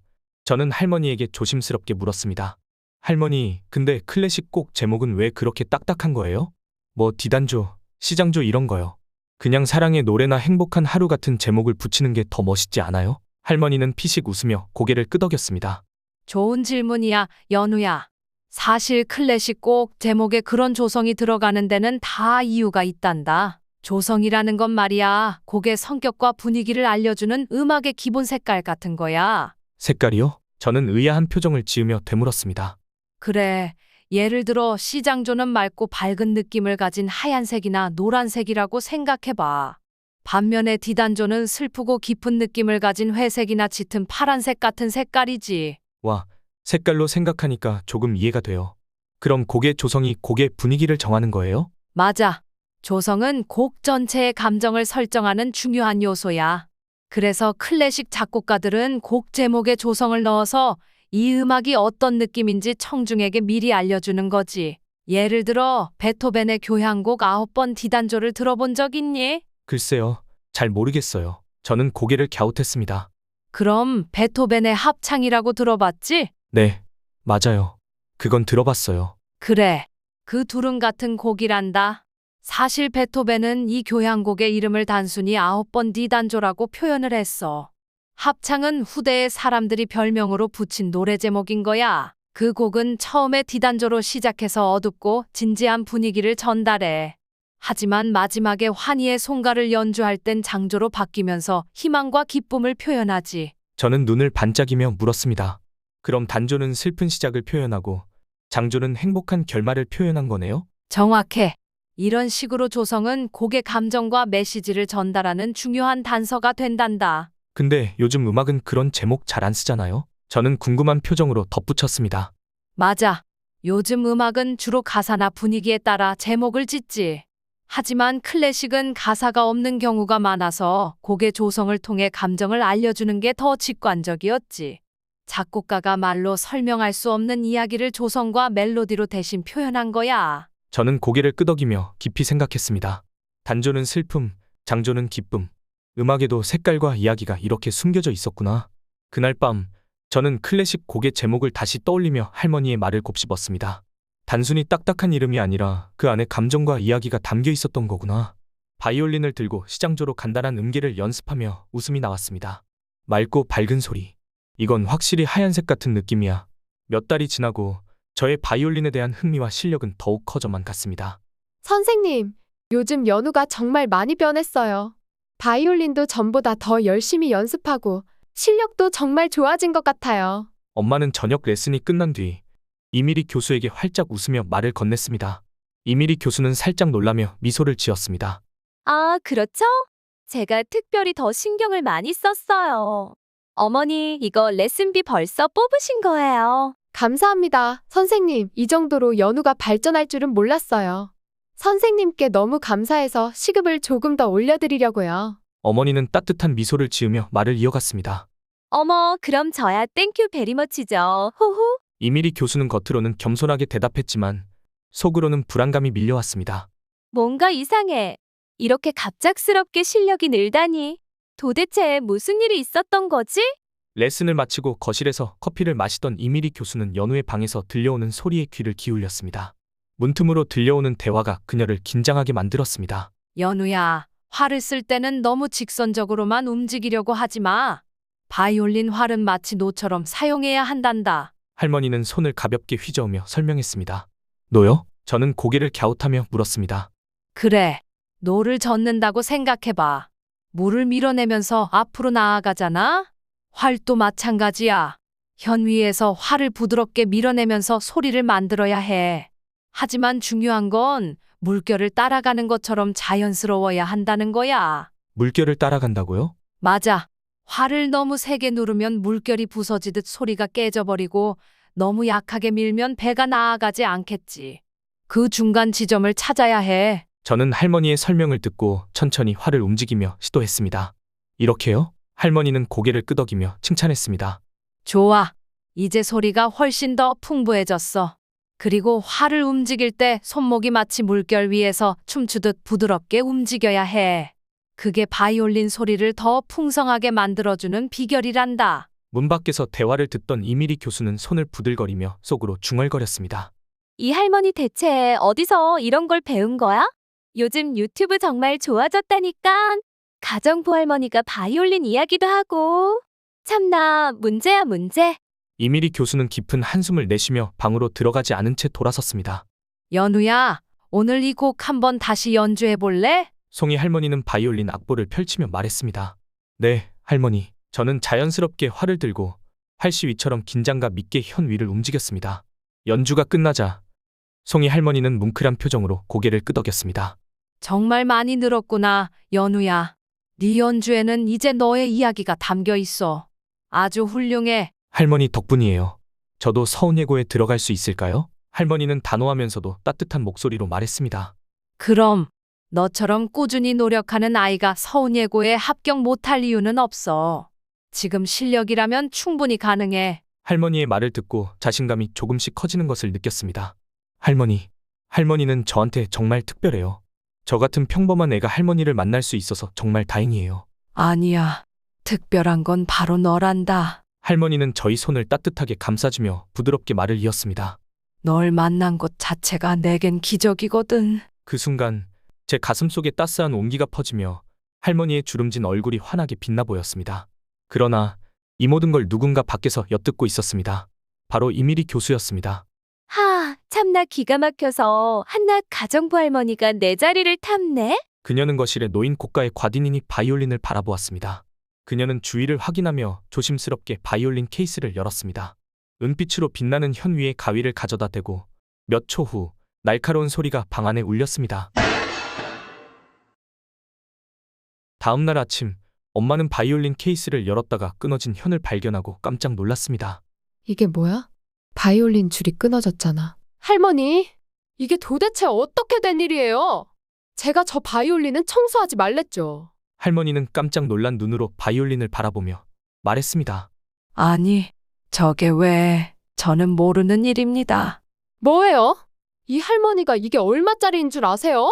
저는 할머니에게 조심스럽게 물었습니다. 할머니, 근데 클래식 곡 제목은 왜 그렇게 딱딱한 거예요? 뭐 디단조, 시장조 이런 거요. 그냥 사랑의 노래나 행복한 하루 같은 제목을 붙이는 게 더 멋있지 않아요? 할머니는 피식 웃으며 고개를 끄덕였습니다. 좋은 질문이야, 연우야. 사실 클래식 곡 제목에 그런 조성이 들어가는 데는 다 이유가 있단다. 조성이라는 건 말이야, 곡의 성격과 분위기를 알려주는 음악의 기본 색깔 같은 거야. 색깔이요? 저는 의아한 표정을 지으며 되물었습니다. 그래, 예를 들어 시장조는 맑고 밝은 느낌을 가진 하얀색이나 노란색이라고 생각해봐. 반면에 디단조는 슬프고 깊은 느낌을 가진 회색이나 짙은 파란색 같은 색깔이지. 와, 색깔로 생각하니까 조금 이해가 돼요. 그럼 곡의 조성이 곡의 분위기를 정하는 거예요? 맞아. 조성은 곡 전체의 감정을 설정하는 중요한 요소야. 그래서 클래식 작곡가들은 곡 제목에 조성을 넣어서 이 음악이 어떤 느낌인지 청중에게 미리 알려주는 거지. 예를 들어 베토벤의 교향곡 9번 디단조를 들어본 적 있니? 글쎄요, 잘 모르겠어요. 저는 고개를 갸웃했습니다. 그럼 베토벤의 합창이라고 들어봤지? 네, 맞아요. 그건 들어봤어요. 그래, 그 둘은 같은 곡이란다. 사실 베토벤은 이 교향곡의 이름을 단순히 9번 디단조라고 표현을 했어. 합창은 후대의 사람들이 별명으로 붙인 노래 제목인 거야. 그 곡은 처음에 디단조로 시작해서 어둡고 진지한 분위기를 전달해. 하지만 마지막에 환희의 송가를 연주할 땐 장조로 바뀌면서 희망과 기쁨을 표현하지. 저는 눈을 반짝이며 물었습니다. 그럼 단조는 슬픈 시작을 표현하고 장조는 행복한 결말을 표현한 거네요? 정확해. 이런 식으로 조성은 곡의 감정과 메시지를 전달하는 중요한 단서가 된단다. 근데 요즘 음악은 그런 제목 잘 안 쓰잖아요? 저는 궁금한 표정으로 덧붙였습니다. 맞아. 요즘 음악은 주로 가사나 분위기에 따라 제목을 짓지. 하지만 클래식은 가사가 없는 경우가 많아서 곡의 조성을 통해 감정을 알려주는 게 더 직관적이었지. 작곡가가 말로 설명할 수 없는 이야기를 조성과 멜로디로 대신 표현한 거야. 저는 고개를 끄덕이며 깊이 생각했습니다. 단조는 슬픔, 장조는 기쁨. 음악에도 색깔과 이야기가 이렇게 숨겨져 있었구나. 그날 밤 저는 클래식 곡의 제목을 다시 떠올리며 할머니의 말을 곱씹었습니다. 단순히 딱딱한 이름이 아니라 그 안에 감정과 이야기가 담겨 있었던 거구나. 바이올린을 들고 시장조로 간단한 음계를 연습하며 웃음이 나왔습니다. 맑고 밝은 소리. 이건 확실히 하얀색 같은 느낌이야. 몇 달이 지나고 저의 바이올린에 대한 흥미와 실력은 더욱 커져만 갔습니다. 선생님, 요즘 연우가 정말 많이 변했어요. 바이올린도 전보다 더 열심히 연습하고 실력도 정말 좋아진 것 같아요. 엄마는 저녁 레슨이 끝난 뒤 이미리 교수에게 활짝 웃으며 말을 건넸습니다. 이미리 교수는 살짝 놀라며 미소를 지었습니다. 아, 그렇죠? 제가 특별히 더 신경을 많이 썼어요. 어머니, 이거 레슨비 벌써 뽑으신 거예요. 감사합니다. 선생님, 이 정도로 연우가 발전할 줄은 몰랐어요. 선생님께 너무 감사해서 시급을 조금 더 올려드리려고요. 어머니는 따뜻한 미소를 지으며 말을 이어갔습니다. 어머, 그럼 저야 땡큐 베리머치죠. 호호. 이미리 교수는 겉으로는 겸손하게 대답했지만 속으로는 불안감이 밀려왔습니다. 뭔가 이상해. 이렇게 갑작스럽게 실력이 늘다니. 도대체 무슨 일이 있었던 거지? 레슨을 마치고 거실에서 커피를 마시던 이미리 교수는 연우의 방에서 들려오는 소리에 귀를 기울였습니다. 문틈으로 들려오는 대화가 그녀를 긴장하게 만들었습니다. 연우야, 활을 쓸 때는 너무 직선적으로만 움직이려고 하지 마. 바이올린 활은 마치 노처럼 사용해야 한단다. 할머니는 손을 가볍게 휘저으며 설명했습니다. 노요? 저는 고개를 갸웃하며 물었습니다. 그래, 노를 젓는다고 생각해봐. 물을 밀어내면서 앞으로 나아가잖아? 활도 마찬가지야. 현 위에서 활을 부드럽게 밀어내면서 소리를 만들어야 해. 하지만 중요한 건 물결을 따라가는 것처럼 자연스러워야 한다는 거야. 물결을 따라간다고요? 맞아. 활을 너무 세게 누르면 물결이 부서지듯 소리가 깨져버리고 너무 약하게 밀면 배가 나아가지 않겠지. 그 중간 지점을 찾아야 해. 저는 할머니의 설명을 듣고 천천히 활을 움직이며 시도했습니다. 이렇게요? 할머니는 고개를 끄덕이며 칭찬했습니다. 좋아. 이제 소리가 훨씬 더 풍부해졌어. 그리고 활을 움직일 때 손목이 마치 물결 위에서 춤추듯 부드럽게 움직여야 해. 그게 바이올린 소리를 더 풍성하게 만들어주는 비결이란다. 문 밖에서 대화를 듣던 이미리 교수는 손을 부들거리며 속으로 중얼거렸습니다. 이 할머니 대체 어디서 이런 걸 배운 거야? 요즘 유튜브 정말 좋아졌다니까. 가정부 할머니가 바이올린 이야기도 하고. 참나, 문제야, 문제. 이미리 교수는 깊은 한숨을 내쉬며 방으로 들어가지 않은 채 돌아섰습니다. 연우야, 오늘 이 곡 한번 다시 연주해 볼래? 송이 할머니는 바이올린 악보를 펼치며 말했습니다. 네, 할머니. 저는 자연스럽게 활을 들고 활시위처럼 긴장감 있게 현 위를 움직였습니다. 연주가 끝나자 송이 할머니는 뭉클한 표정으로 고개를 끄덕였습니다. 정말 많이 늘었구나, 연우야. 네 연주에는 이제 너의 이야기가 담겨 있어. 아주 훌륭해. 할머니 덕분이에요. 저도 서운예고에 들어갈 수 있을까요? 할머니는 단호하면서도 따뜻한 목소리로 말했습니다. 그럼 너처럼 꾸준히 노력하는 아이가 서운예고에 합격 못할 이유는 없어. 지금 실력이라면 충분히 가능해. 할머니의 말을 듣고 자신감이 조금씩 커지는 것을 느꼈습니다. 할머니는 저한테 정말 특별해요. 저 같은 평범한 애가 할머니를 만날 수 있어서 정말 다행이에요. 아니야. 특별한 건 바로 너란다. 할머니는 저희 손을 따뜻하게 감싸주며 부드럽게 말을 이었습니다. 널 만난 것 자체가 내겐 기적이거든. 그 순간 제 가슴 속에 따스한 온기가 퍼지며 할머니의 주름진 얼굴이 환하게 빛나 보였습니다. 그러나 이 모든 걸 누군가 밖에서 엿듣고 있었습니다. 바로 이미리 교수였습니다. 하, 참나 기가 막혀서 한낱 가정부 할머니가 내 자리를 탐네? 그녀는 거실에 놓인 고가의 과디니니 바이올린을 바라보았습니다. 그녀는 주위를 확인하며 조심스럽게 바이올린 케이스를 열었습니다. 은빛으로 빛나는 현 위에 가위를 가져다 대고 몇 초 후 날카로운 소리가 방 안에 울렸습니다. 다음 날 아침 엄마는 바이올린 케이스를 열었다가 끊어진 현을 발견하고 깜짝 놀랐습니다. 이게 뭐야? 바이올린 줄이 끊어졌잖아. 할머니, 이게 도대체 어떻게 된 일이에요? 제가 저 바이올린은 청소하지 말랬죠. 할머니는 깜짝 놀란 눈으로 바이올린을 바라보며 말했습니다. 아니, 저게 왜? 저는 모르는 일입니다. 뭐예요? 이 할머니가 이게 얼마짜리인 줄 아세요?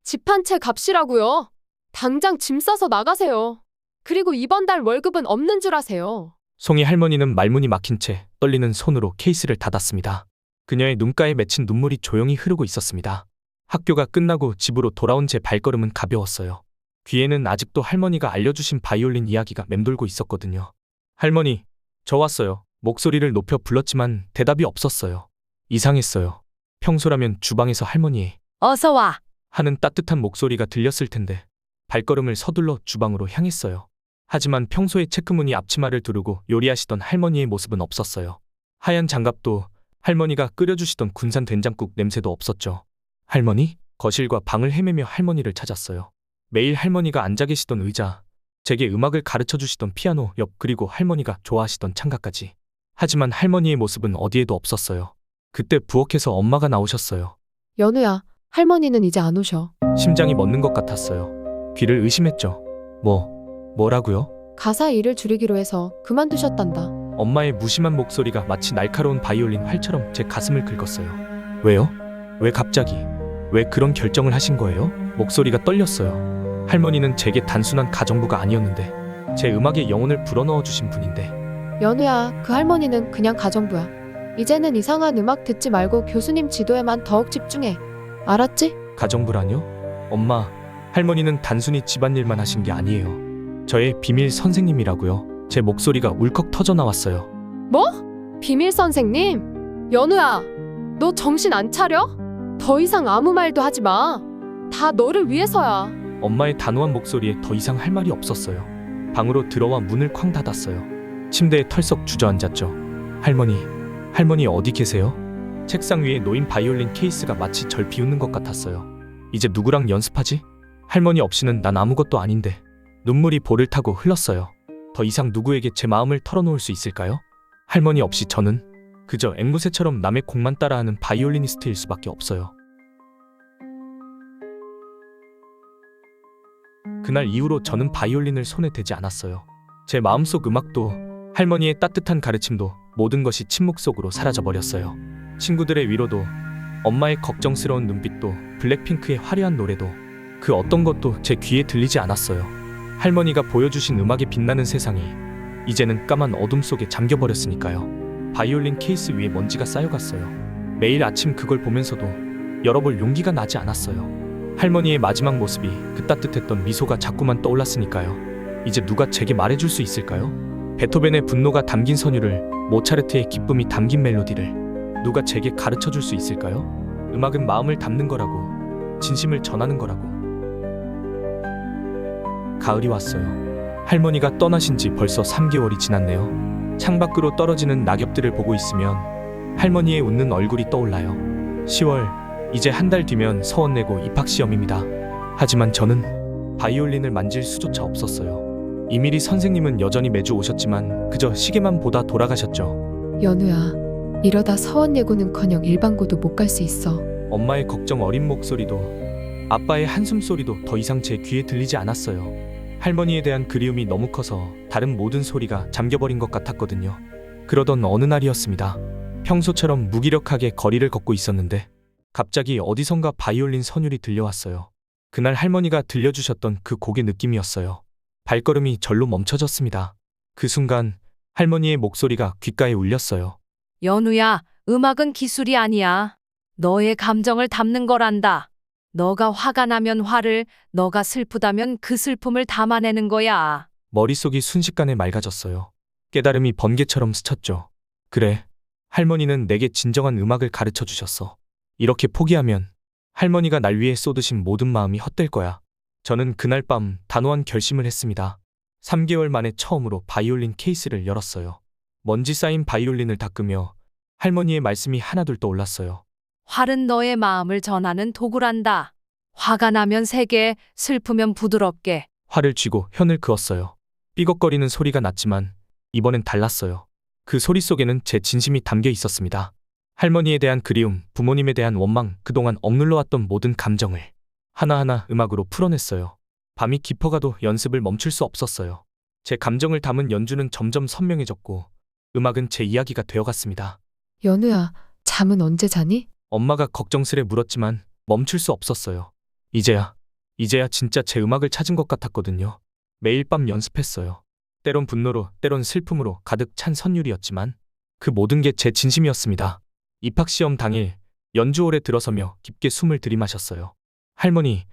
집 한 채 값이라고요. 당장 짐 싸서 나가세요. 그리고 이번 달 월급은 없는 줄 아세요. 송이 할머니는 말문이 막힌 채 떨리는 손으로 케이스를 닫았습니다. 그녀의 눈가에 맺힌 눈물이 조용히 흐르고 있었습니다. 학교가 끝나고 집으로 돌아온 제 발걸음은 가벼웠어요. 귀에는 아직도 할머니가 알려주신 바이올린 이야기가 맴돌고 있었거든요. 할머니, 저 왔어요. 목소리를 높여 불렀지만 대답이 없었어요. 이상했어요. 평소라면 주방에서 할머니의 어서 와. 하는 따뜻한 목소리가 들렸을 텐데 발걸음을 서둘러 주방으로 향했어요. 하지만 평소에 체크무늬 앞치마를 두르고 요리하시던 할머니의 모습은 없었어요. 하얀 장갑도 할머니가 끓여주시던 군산 된장국 냄새도 없었죠. 할머니? 거실과 방을 헤매며 할머니를 찾았어요. 매일 할머니가 앉아 계시던 의자, 제게 음악을 가르쳐 주시던 피아노 옆, 그리고 할머니가 좋아하시던 창가까지. 하지만 할머니의 모습은 어디에도 없었어요. 그때 부엌에서 엄마가 나오셨어요. 연우야, 할머니는 이제 안 오셔. 심장이 멎는 것 같았어요. 귀를 의심했죠. 뭐라고요? 가사 일을 줄이기로 해서 그만두셨단다. 엄마의 무심한 목소리가 마치 날카로운 바이올린 활처럼 제 가슴을 긁었어요. 왜요? 왜 갑자기? 왜 그런 결정을 하신 거예요? 목소리가 떨렸어요. 할머니는 제게 단순한 가정부가 아니었는데 제 음악에 영혼을 불어넣어 주신 분인데. 연우야, 그 할머니는 그냥 가정부야. 이제는 이상한 음악 듣지 말고 교수님 지도에만 더욱 집중해. 알았지? 가정부라뇨? 엄마, 할머니는 단순히 집안일만 하신 게 아니에요. 저의 비밀 선생님이라고요. 제 목소리가 울컥 터져 나왔어요. 뭐? 비밀 선생님? 연우야, 너 정신 안 차려? 더 이상 아무 말도 하지 마. 다 너를 위해서야. 엄마의 단호한 목소리에 더 이상 할 말이 없었어요. 방으로 들어와 문을 쾅 닫았어요. 침대에 털썩 주저앉았죠. 할머니 어디 계세요? 책상 위에 놓인 바이올린 케이스가 마치 절 비웃는 것 같았어요. 이제 누구랑 연습하지? 할머니 없이는 난 아무것도 아닌데. 눈물이 볼을 타고 흘렀어요. 더 이상 누구에게 제 마음을 털어놓을 수 있을까요? 할머니 없이 저는 그저 앵무새처럼 남의 곡만 따라하는 바이올리니스트일 수밖에 없어요. 그날 이후로 저는 바이올린을 손에 대지 않았어요. 제 마음속 음악도, 할머니의 따뜻한 가르침도, 모든 것이 침묵 속으로 사라져버렸어요. 친구들의 위로도, 엄마의 걱정스러운 눈빛도, 블랙핑크의 화려한 노래도, 그 어떤 것도 제 귀에 들리지 않았어요. 할머니가 보여주신 음악에 빛나는 세상이 이제는 까만 어둠 속에 잠겨버렸으니까요. 바이올린 케이스 위에 먼지가 쌓여갔어요. 매일 아침 그걸 보면서도 열어볼 용기가 나지 않았어요. 할머니의 마지막 모습이, 그 따뜻했던 미소가 자꾸만 떠올랐으니까요. 이제 누가 제게 말해줄 수 있을까요? 베토벤의 분노가 담긴 선율을, 모차르트의 기쁨이 담긴 멜로디를 누가 제게 가르쳐줄 수 있을까요? 음악은 마음을 담는 거라고, 진심을 전하는 거라고. 가을이 왔어요. 할머니가 떠나신 지 벌써 3개월이 지났네요. 창밖으로 떨어지는 낙엽들을 보고 있으면 할머니의 웃는 얼굴이 떠올라요. 10월, 이제 한 달 뒤면 서원 내고 입학시험입니다. 하지만 저는 바이올린을 만질 수조차 없었어요. 이미리 선생님은 여전히 매주 오셨지만 그저 시계만 보다 돌아가셨죠. 연우야, 이러다 서원 예고는커녕 일반고도 못 갈 수 있어. 엄마의 걱정 어린 목소리도, 아빠의 한숨 소리도 더 이상 제 귀에 들리지 않았어요. 할머니에 대한 그리움이 너무 커서 다른 모든 소리가 잠겨버린 것 같았거든요. 그러던 어느 날이었습니다. 평소처럼 무기력하게 거리를 걷고 있었는데 갑자기 어디선가 바이올린 선율이 들려왔어요. 그날 할머니가 들려주셨던 그 곡의 느낌이었어요. 발걸음이 절로 멈춰졌습니다. 그 순간 할머니의 목소리가 귓가에 울렸어요. 연우야, 음악은 기술이 아니야. 너의 감정을 담는 거란다. 너가 화가 나면 화를, 너가 슬프다면 그 슬픔을 담아내는 거야. 머릿속이 순식간에 맑아졌어요. 깨달음이 번개처럼 스쳤죠. 그래, 할머니는 내게 진정한 음악을 가르쳐 주셨어. 이렇게 포기하면 할머니가 날 위해 쏟으신 모든 마음이 헛될 거야. 저는 그날 밤 단호한 결심을 했습니다. 3개월 만에 처음으로 바이올린 케이스를 열었어요. 먼지 쌓인 바이올린을 닦으며 할머니의 말씀이 하나둘 떠올랐어요. 활은 너의 마음을 전하는 도구란다. 화가 나면 세게, 슬프면 부드럽게. 활을 쥐고 현을 그었어요. 삐걱거리는 소리가 났지만 이번엔 달랐어요. 그 소리 속에는 제 진심이 담겨 있었습니다. 할머니에 대한 그리움, 부모님에 대한 원망, 그동안 억눌러왔던 모든 감정을 하나하나 음악으로 풀어냈어요. 밤이 깊어가도 연습을 멈출 수 없었어요. 제 감정을 담은 연주는 점점 선명해졌고 음악은 제 이야기가 되어갔습니다. 연우야, 잠은 언제 자니? 엄마가 걱정스레 물었지만 멈출 수 없었어요. 이제야 진짜 제 음악을 찾은 것 같았거든요. 매일 밤 연습했어요. 때론 분노로, 때론 슬픔으로 가득 찬 선율이었지만 그 모든 게 제 진심이었습니다. 입학시험 당일 연주홀에 들어서며 깊게 숨을 들이마셨어요. 할머니,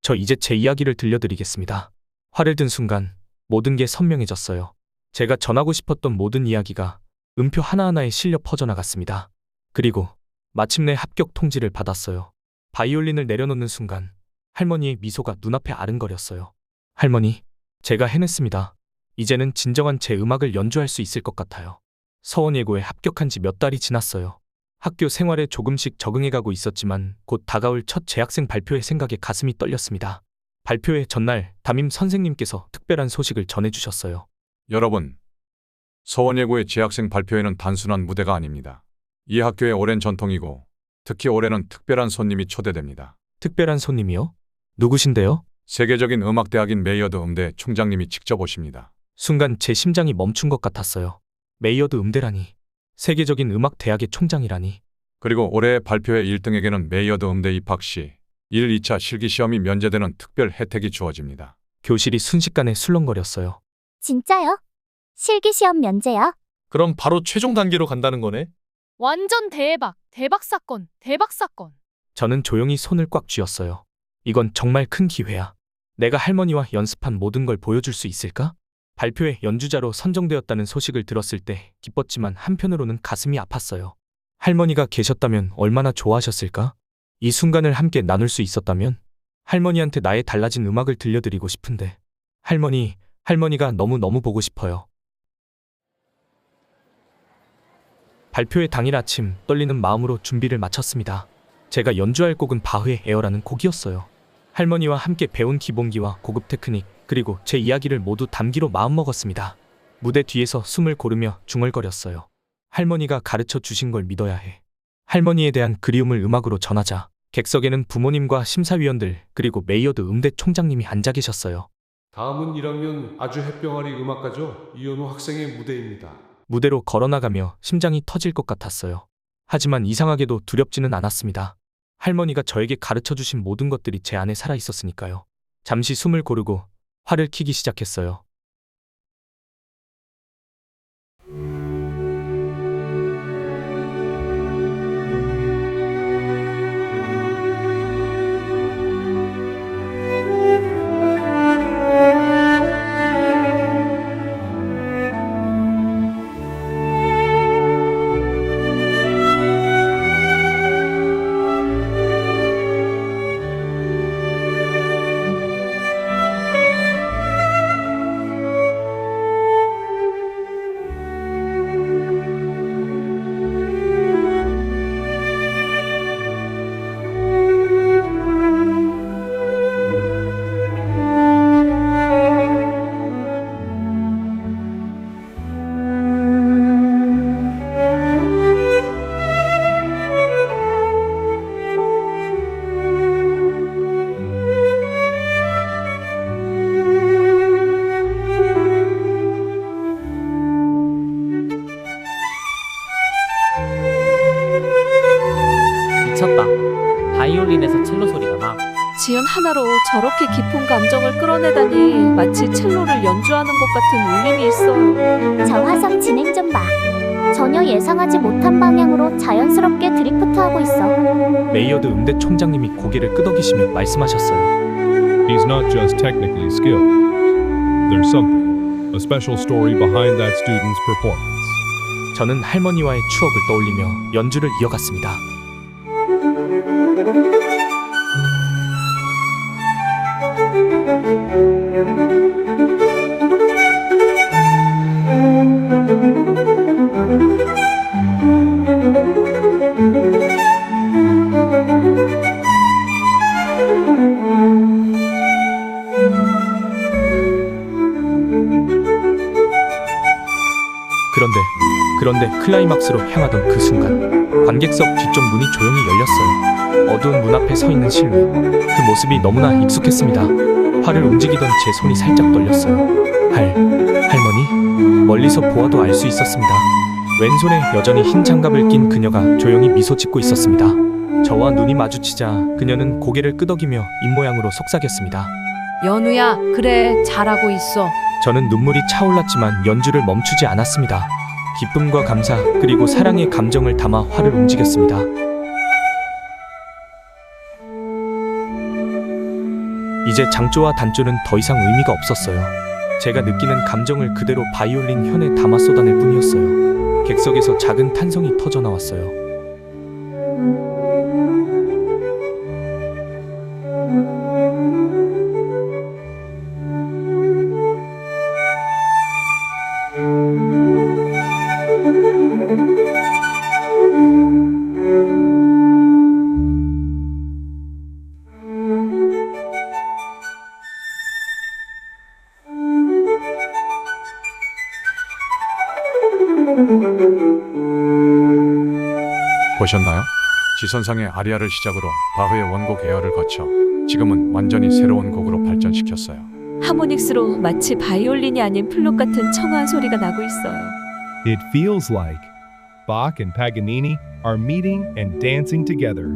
저 이제 제 이야기를 들려드리겠습니다. 화를 든 순간 모든 게 선명해졌어요. 제가 전하고 싶었던 모든 이야기가 음표 하나하나에 실려 퍼져나갔습니다. 그리고 마침내 합격 통지를 받았어요. 바이올린을 내려놓는 순간 할머니의 미소가 눈앞에 아른거렸어요. 할머니, 제가 해냈습니다. 이제는 진정한 제 음악을 연주할 수 있을 것 같아요. 서원 예고에 합격한 지 몇 달이 지났어요. 학교 생활에 조금씩 적응해가고 있었지만 곧 다가올 첫 재학생 발표회 생각에 가슴이 떨렸습니다. 발표회 전날 담임 선생님께서 특별한 소식을 전해주셨어요. 여러분, 서원예고의 재학생 발표회는 단순한 무대가 아닙니다. 이 학교의 오랜 전통이고 특히 올해는 특별한 손님이 초대됩니다. 특별한 손님이요? 누구신데요? 세계적인 음악대학인 메이어드 음대 총장님이 직접 오십니다. 순간 제 심장이 멈춘 것 같았어요. 메이어드 음대라니. 세계적인 음악대학의 총장이라니. 그리고 올해의 발표회 1등에게는 메이어드 음대 입학 시 1, 2차 실기시험이 면제되는 특별 혜택이 주어집니다. 교실이 순식간에 술렁거렸어요. 진짜요? 실기시험 면제요? 그럼 바로 최종 단계로 간다는 거네? 완전 대박. 대박 사건. 대박 사건. 저는 조용히 손을 꽉 쥐었어요. 이건 정말 큰 기회야. 내가 할머니와 연습한 모든 걸 보여줄 수 있을까? 발표회 연주자로 선정되었다는 소식을 들었을 때 기뻤지만 한편으로는 가슴이 아팠어요. 할머니가 계셨다면 얼마나 좋아하셨을까? 이 순간을 함께 나눌 수 있었다면? 할머니한테 나의 달라진 음악을 들려드리고 싶은데. 할머니가 너무너무 보고 싶어요. 발표회 당일 아침 떨리는 마음으로 준비를 마쳤습니다. 제가 연주할 곡은 바흐의 에어라는 곡이었어요. 할머니와 함께 배운 기본기와 고급 테크닉, 그리고 제 이야기를 모두 담기로 마음먹었습니다. 무대 뒤에서 숨을 고르며 중얼거렸어요. 할머니가 가르쳐 주신 걸 믿어야 해. 할머니에 대한 그리움을 음악으로 전하자. 객석에는 부모님과 심사위원들, 그리고 메이어드 음대 총장님이 앉아 계셨어요. 다음은 1학년 아주 햇병아리 음악가죠. 이현우 학생의 무대입니다. 무대로 걸어나가며 심장이 터질 것 같았어요. 하지만 이상하게도 두렵지는 않았습니다. 할머니가 저에게 가르쳐 주신 모든 것들이 제 안에 살아 있었으니까요. 잠시 숨을 고르고 활을 켜기 시작했어요. 미쳤다. 바이올린에서 첼로 소리가 나. 지연 하나로 저렇게 깊은 감정을 끌어내다니 마치 첼로를 연주하는 것 같은 울림이 있어요. 저 화성 진행 좀 봐. 전혀 예상하지 못한 방향으로 자연스럽게 드리프트하고 있어. 메이어드 음대 총장님이 고개를 끄덕이시며 말씀하셨어요. He's not just technically skilled. There's something, a special story behind that student's performance. 저는 할머니와의 추억을 떠올리며 연주를 이어갔습니다. 그런데 클라이막스로 향하던 그 순간 관객석 뒤쪽 문이 조용히 열렸어요. 어두운 문 앞에 서 있는 실루. 그 모습이 너무나 익숙했습니다. 활을 움직이던 제 손이 살짝 떨렸어요. 할머니? 멀리서 보아도 알 수 있었습니다. 왼손에 여전히 흰 장갑을 낀 그녀가 조용히 미소 짓고 있었습니다. 저와 눈이 마주치자 그녀는 고개를 끄덕이며 입모양으로 속삭였습니다. 연우야, 그래, 잘하고 있어. 저는 눈물이 차올랐지만 연주를 멈추지 않았습니다. 기쁨과 감사 그리고 사랑의 감정을 담아 활을 움직였습니다. 이제 장조와 단조는 더 이상 의미가 없었어요. 제가 느끼는 감정을 그대로 바이올린 현에 담아 쏟아낼 뿐이었어요. 객석에서 작은 탄성이 터져 나왔어요. 보셨나요? 지선상의 아리아를 시작으로 바흐의 원곡 에어를 거쳐 지금은 완전히 새로운 곡으로 발전시켰어요. 하모닉스로 마치 바이올린이 아닌 플룻 같은 청아한 소리가 나고 있어요. It feels like Bach and Paganini are meeting and dancing together.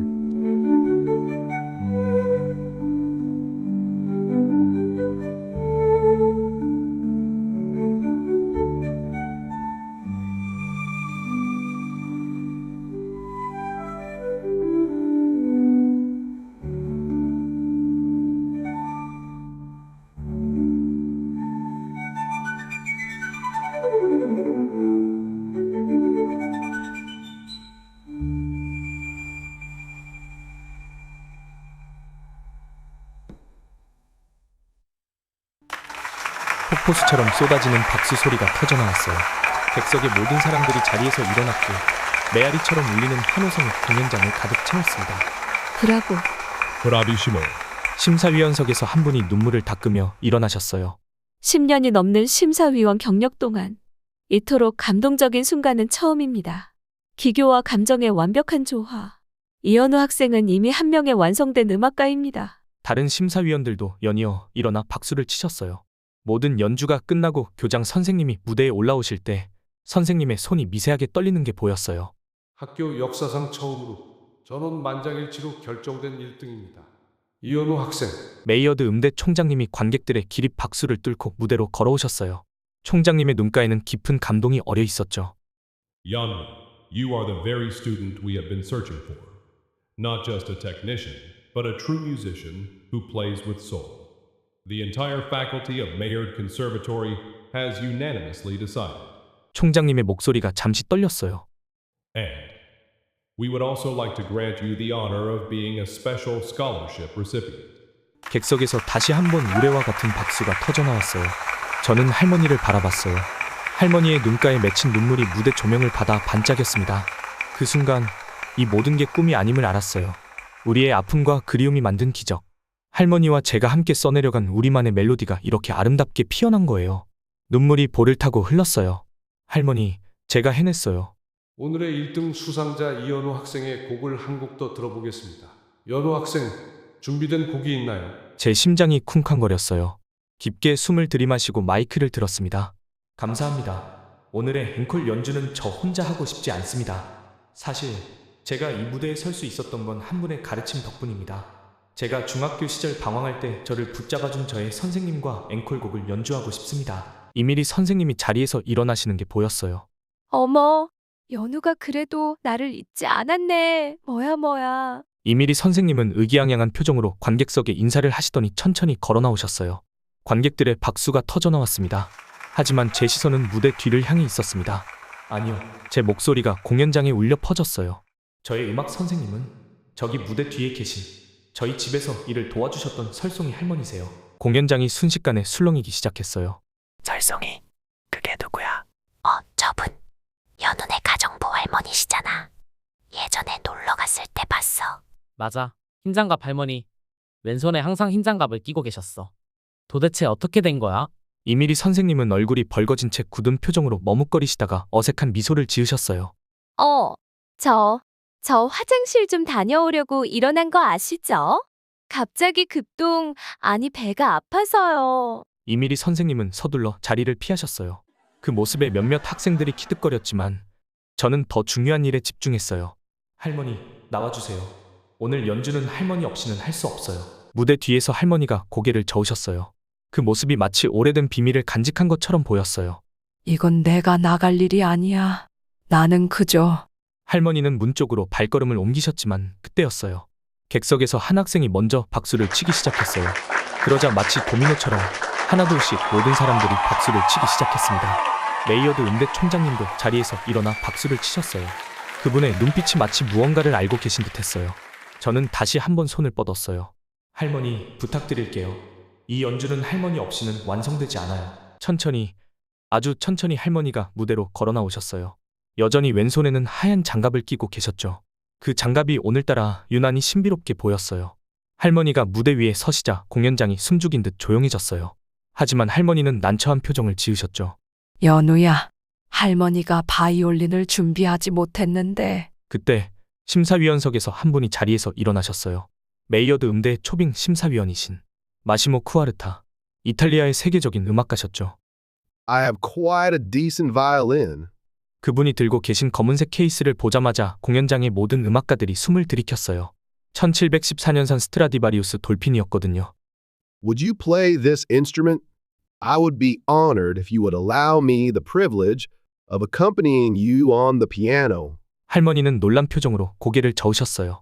폭포수처럼 쏟아지는 박수 소리가 터져나왔어요. 객석의 모든 사람들이 자리에서 일어났고 메아리처럼 울리는 환호성이 공연장을 가득 채웠습니다. 브라보. Bravissimo. 심사위원석에서 한 분이 눈물을 닦으며 일어나셨어요. 10년이 넘는 심사위원 경력 동안 이토록 감동적인 순간은 처음입니다. 기교와 감정의 완벽한 조화. 이현우 학생은 이미 한 명의 완성된 음악가입니다. 다른 심사위원들도 연이어 일어나 박수를 치셨어요. 모든 연주가 끝나고 교장 선생님이 무대에 올라오실 때 선생님의 손이 미세하게 떨리는 게 보였어요. 학교 역사상 처음으로 전원 만장일치로 결정된 1등입니다. 이현우 학생. 메이어드 음대 총장님이 관객들의 기립 박수를 뚫고 무대로 걸어오셨어요. 총장님의 눈가에는 깊은 감동이 어려 있었죠. Yanu, you are the very student we have been searching for. Not just a technician, but a true musician who plays with soul. The entire faculty of Maynard Conservatory has unanimously decided. 총장님의 목소리가 잠시 떨렸어요. And we would also like to grant you the honor of being a special scholarship recipient. 객석에서 다시 한번 우레와 같은 박수가 터져나왔어요. 저는 할머니를 바라봤어요. 할머니의 눈가에 맺힌 눈물이 무대 조명을 받아 반짝였습니다. 그 순간 이 모든 게 꿈이 아님을 알았어요. 우리의 아픔과 그리움이 만든 기적. 할머니와 제가 함께 써내려간 우리만의 멜로디가 이렇게 아름답게 피어난 거예요. 눈물이 볼을 타고 흘렀어요. 할머니, 제가 해냈어요. 오늘의 1등 수상자 이현우 학생의 곡을 한 곡 더 들어보겠습니다. 연우 학생, 준비된 곡이 있나요? 제 심장이 쿵쾅거렸어요. 깊게 숨을 들이마시고 마이크를 들었습니다. 감사합니다. 오늘의 앵콜 연주는 저 혼자 하고 싶지 않습니다. 사실 제가 이 무대에 설 수 있었던 건 한 분의 가르침 덕분입니다. 제가 중학교 시절 방황할 때 저를 붙잡아준 저의 선생님과 앵콜곡을 연주하고 싶습니다. 이밀희 선생님이 자리에서 일어나시는 게 보였어요. 어머, 연우가 그래도 나를 잊지 않았네. 뭐야. 이밀희 선생님은 의기양양한 표정으로 관객석에 인사를 하시더니 천천히 걸어 나오셨어요. 관객들의 박수가 터져나왔습니다. 하지만 제 시선은 무대 뒤를 향해 있었습니다. 아니요, 제 목소리가 공연장에 울려 퍼졌어요. 저의 음악 선생님은 저기 무대 뒤에 계신 저희 집에서 일을 도와주셨던 설송이 할머니세요. 공연장이 순식간에 술렁이기 시작했어요. 설송이, 그게 누구야? 저분. 연훈의 가정부 할머니시잖아. 예전에 놀러 갔을 때 봤어. 맞아. 흰장갑 할머니. 왼손에 항상 흰장갑을 끼고 계셨어. 도대체 어떻게 된 거야? 이밀희 선생님은 얼굴이 벌거진 채 굳은 표정으로 머뭇거리시다가 어색한 미소를 지으셨어요. 저 화장실 좀 다녀오려고 일어난 거 아시죠? 갑자기 급동, 아니 배가 아파서요. 이밀희 선생님은 서둘러 자리를 피하셨어요. 그 모습에 몇몇 학생들이 키득거렸지만 저는 더 중요한 일에 집중했어요. 할머니, 나와주세요. 오늘 연주는 할머니 없이는 할 수 없어요. 무대 뒤에서 할머니가 고개를 저으셨어요. 그 모습이 마치 오래된 비밀을 간직한 것처럼 보였어요. 이건 내가 나갈 일이 아니야. 나는 그저... 할머니는 문 쪽으로 발걸음을 옮기셨지만 그때였어요. 객석에서 한 학생이 먼저 박수를 치기 시작했어요. 그러자 마치 도미노처럼 하나둘씩 모든 사람들이 박수를 치기 시작했습니다. 메이어드 음대 총장님도 자리에서 일어나 박수를 치셨어요. 그분의 눈빛이 마치 무언가를 알고 계신 듯했어요. 저는 다시 한번 손을 뻗었어요. 할머니, 부탁드릴게요. 이 연주는 할머니 없이는 완성되지 않아요. 천천히, 아주 천천히 할머니가 무대로 걸어 나오셨어요. 여전히 왼손에는 하얀 장갑을 끼고 계셨죠. 그 장갑이 오늘따라 유난히 신비롭게 보였어요. 할머니가 무대 위에 서시자 공연장이 숨죽인 듯 조용해졌어요. 하지만 할머니는 난처한 표정을 지으셨죠. 연우야, 할머니가 바이올린을 준비하지 못했는데. 그때 심사위원석에서 한 분이 자리에서 일어나셨어요. 메이어드 음대 초빙 심사위원이신 마시모 쿠아르타. 이탈리아의 세계적인 음악가셨죠. I have quite a decent violin. 그분이 들고 계신 검은색 케이스를 보자마자 공연장의 모든 음악가들이 숨을 들이켰어요. 1714년산 스트라디바리우스 돌핀이었거든요. Would you play this instrument? I would be honored if you would allow me the privilege of accompanying you on the piano. 할머니는 놀란 표정으로 고개를 저으셨어요.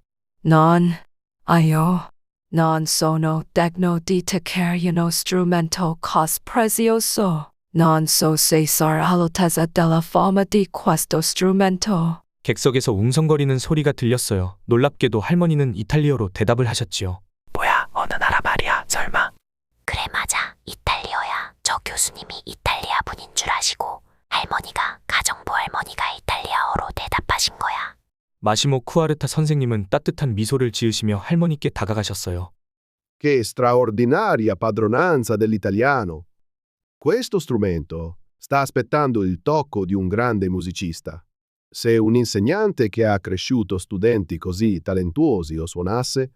Non sono degno di toccare uno strumento cos prezioso. Non so se sar all'altezza della forma di questo strumento. 객석에서 웅성거리는 소리가 들렸어요. 놀랍게도 할머니는 이탈리어로 대답을 하셨지요. 뭐야, 어느 나라 말이야, 설마? 그래 맞아. 이탈리아야. 저 교수님이 이탈리아 분인 줄 아시고 할머니가 가정부 할머니가 이탈리아어로 대답하신 거야. 마시모 쿠아르타 선생님은 따뜻한 미소를 지으시며 할머니께 다가가셨어요. Che straordinaria padronanza dell'italiano. Questo strumento sta aspettando il tocco di un grande musicista. Se un insegnante che ha cresciuto studenti così talentuosi lo suonasse,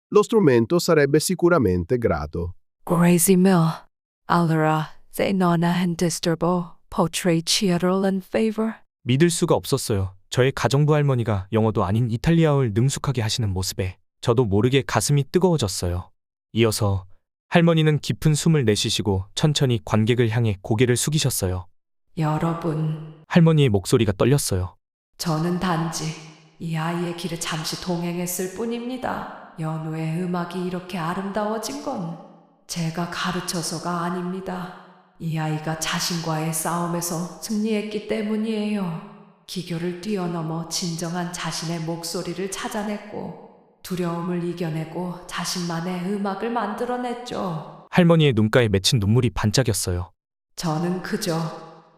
lo strumento sarebbe sicuramente grato. Grazie mille. Allora, se non è disturbo, potrei chiederle un favor? 믿을 수가 없었어요. 저의 가정부 할머니가 영어도 아닌 이탈리아어를 능숙하게 하시는 모습에 저도 모르게 가슴이 뜨거워졌어요. 이어서 할머니는 깊은 숨을 내쉬시고 천천히 관객을 향해 고개를 숙이셨어요. 여러분, 할머니의 목소리가 떨렸어요. 저는 단지 이 아이의 길을 잠시 동행했을 뿐입니다. 연우의 음악이 이렇게 아름다워진 건 제가 가르쳐서가 아닙니다. 이 아이가 자신과의 싸움에서 승리했기 때문이에요. 기교를 뛰어넘어 진정한 자신의 목소리를 찾아냈고 두려움을 이겨내고 자신만의 음악을 만들어냈죠. 할머니의 눈가에 맺힌 눈물이 반짝였어요. 저는 그저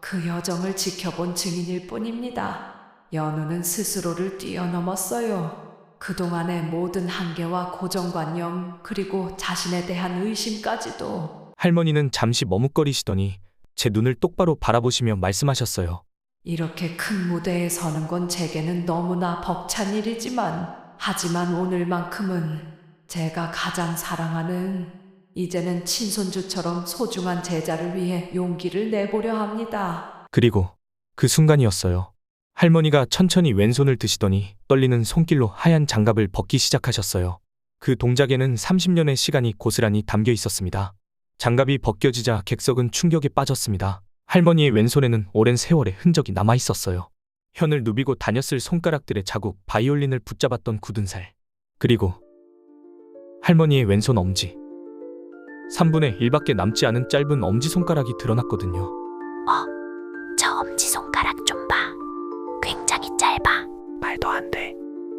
그 여정을 지켜본 증인일 뿐입니다. 연우는 스스로를 뛰어넘었어요. 그동안의 모든 한계와 고정관념 그리고 자신에 대한 의심까지도. 할머니는 잠시 머뭇거리시더니 제 눈을 똑바로 바라보시며 말씀하셨어요. 이렇게 큰 무대에 서는 건 제게는 너무나 벅찬 일이지만 하지만 오늘만큼은 제가 가장 사랑하는 이제는 친손주처럼 소중한 제자를 위해 용기를 내보려 합니다. 그리고 그 순간이었어요. 할머니가 천천히 왼손을 드시더니 떨리는 손길로 하얀 장갑을 벗기 시작하셨어요. 그 동작에는 30년의 시간이 고스란히 담겨 있었습니다. 장갑이 벗겨지자 객석은 충격에 빠졌습니다. 할머니의 왼손에는 오랜 세월의 흔적이 남아 있었어요. 현을 누비고 다녔을 손가락들의 자국, 바이올린을 붙잡았던 굳은 살, 그리고 할머니의 왼손 엄지. 3분의 1밖에 남지 않은 짧은 엄지손가락이 드러났거든요. 저 엄지손가락 좀 봐. 굉장히 짧아. 말도 안 돼.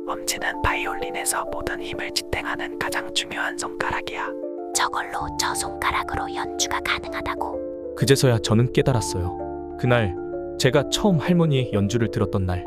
엄지는 바이올린에서 모든 힘을 지탱하는 가장 중요한 손가락이야. 저걸로 저 손가락으로 연주가 가능하다고. 그제서야 저는 깨달았어요. 그날 제가 처음 할머니의 연주를 들었던 날,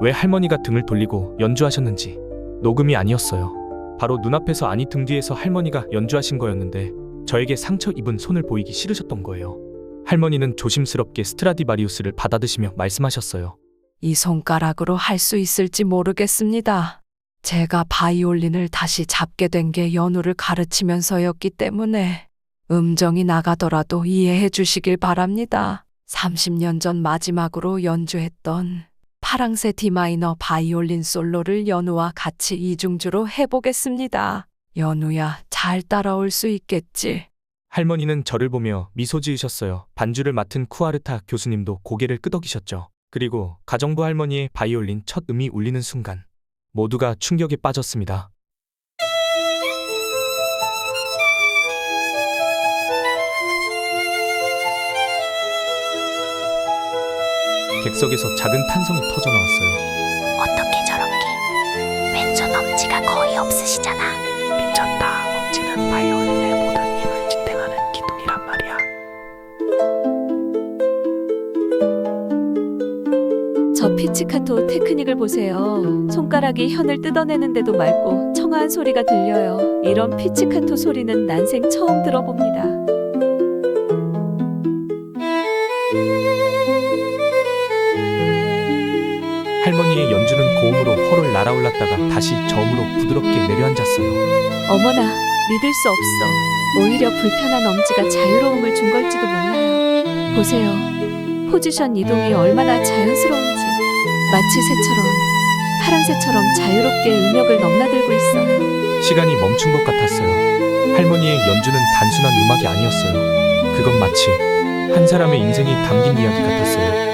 왜 할머니가 등을 돌리고 연주하셨는지. 녹음이 아니었어요. 바로 눈앞에서 아니 등 뒤에서 할머니가 연주하신 거였는데 저에게 상처 입은 손을 보이기 싫으셨던 거예요. 할머니는 조심스럽게 스트라디바리우스를 받아드시며 말씀하셨어요. 이 손가락으로 할 수 있을지 모르겠습니다. 제가 바이올린을 다시 잡게 된 게 연우를 가르치면서였기 때문에 음정이 나가더라도 이해해 주시길 바랍니다. 30년 전 마지막으로 연주했던 파랑새 D마이너 바이올린 솔로를 연우와 같이 이중주로 해보겠습니다. 연우야, 잘 따라올 수 있겠지? 할머니는 저를 보며 미소 지으셨어요. 반주를 맡은 쿠아르타 교수님도 고개를 끄덕이셨죠. 그리고 가정부 할머니의 바이올린 첫 음이 울리는 순간 모두가 충격에 빠졌습니다. 객석에서 작은 탄성이 터져나왔어요. 어떻게 저렇게. 왼손 엄지가 거의 없으시잖아. 미쳤다. 엄지는 바이올린의 모든 힘을 지탱하는 기둥이란 말이야. 저 피치카토 테크닉을 보세요. 손가락이 현을 뜯어내는데도 맑고 청아한 소리가 들려요. 이런 피치카토 소리는 난생 처음 들어봅니다. 할머니의 연주는 고음으로 허를 날아올랐다가 다시 저음으로 부드럽게 내려앉았어요. 어머나, 믿을 수 없어. 오히려 불편한 엄지가 자유로움을 준 걸지도 몰라요. 보세요. 포지션 이동이 얼마나 자연스러운지. 마치 새처럼, 파랑새처럼 자유롭게 음역을 넘나들고 있어요. 시간이 멈춘 것 같았어요. 할머니의 연주는 단순한 음악이 아니었어요. 그건 마치 한 사람의 인생이 담긴 이야기 같았어요.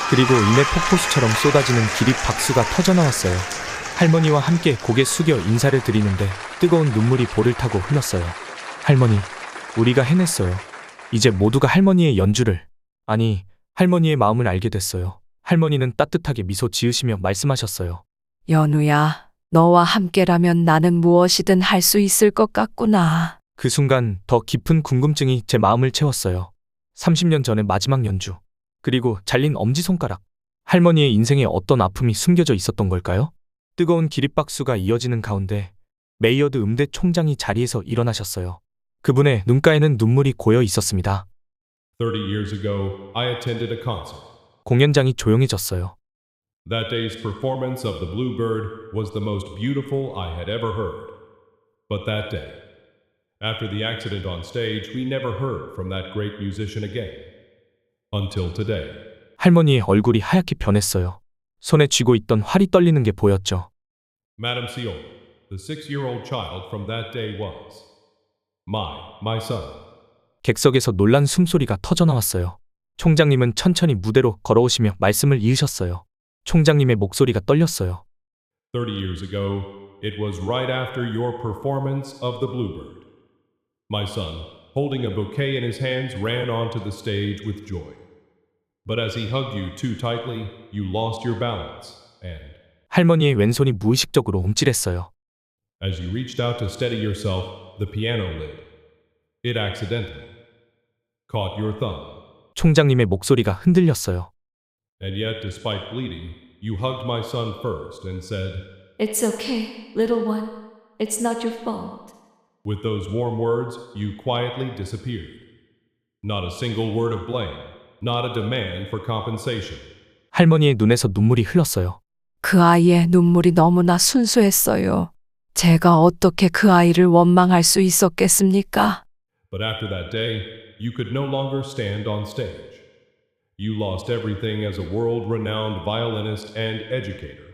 그리고 이내 폭포수처럼 쏟아지는 기립 박수가 터져나왔어요. 할머니와 함께 고개 숙여 인사를 드리는데 뜨거운 눈물이 볼을 타고 흘렀어요. 할머니, 우리가 해냈어요. 이제 모두가 할머니의 연주를, 아니, 할머니의 마음을 알게 됐어요. 할머니는 따뜻하게 미소 지으시며 말씀하셨어요. 연우야, 너와 함께라면 나는 무엇이든 할 수 있을 것 같구나. 그 순간 더 깊은 궁금증이 제 마음을 채웠어요. 30년 전의 마지막 연주. 그리고 잘린 엄지손가락. 할머니의 인생에 어떤 아픔이 숨겨져 있었던 걸까요? 뜨거운 기립박수가 이어지는 가운데 메이어드 음대 총장이 자리에서 일어나셨어요. 그분의 눈가에는 눈물이 고여 있었습니다. 30 years ago, I attended a concert. 공연장이 조용해졌어요. That day's performance of The Bluebird was the most beautiful I had ever heard. But that day, after the accident on stage, we never heard from that great musician again. Until today. 할머니의 얼굴이 하얗게 변했어요. 손에 쥐고 있던 활이 떨리는 게 보였죠. Madame Sion, the 6-year-old child from that day was my son. 객석에서 놀란 숨소리가 터져나왔어요. 총장님은 천천히 무대로 걸어오시며 말씀을 이으셨어요. 총장님의 목소리가 떨렸어요. 30 years ago, it was right after your performance of The Bluebird. My son, holding a bouquet in his hands, ran onto the stage with joy. But as he hugged you too tightly, you lost your balance, and 할머니의 왼손이 무의식적으로 움찔했어요. as you reached out to steady yourself, the piano lid. It accidentally caught your thumb. 총장님의 목소리가 흔들렸어요. And yet, despite bleeding, you hugged my son first and said, It's okay, little one. It's not your fault. With those warm words, you quietly disappeared. Not a single word of blame, not a demand for compensation. 할머니의 눈에서 눈물이 흘렀어요. 그 아이의 눈물이 너무나 순수했어요. 제가 어떻게 그 아이를 원망할 수 있었겠습니까? But after that day, you could no longer stand on stage. You lost everything as a world-renowned violinist and educator.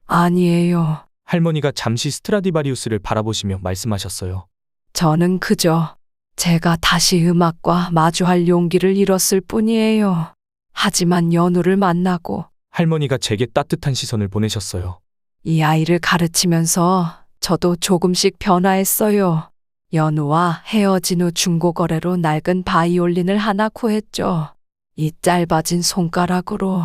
아니에요. 할머니가 잠시 스트라디바리우스를 바라보시며 말씀하셨어요. 저는 그저 제가 다시 음악과 마주할 용기를 잃었을 뿐이에요. 하지만 연우를 만나고 할머니가 제게 따뜻한 시선을 보내셨어요. 이 아이를 가르치면서 저도 조금씩 변화했어요. 연우와 헤어진 후 중고거래로 낡은 바이올린을 하나 구했죠. 이 짧아진 손가락으로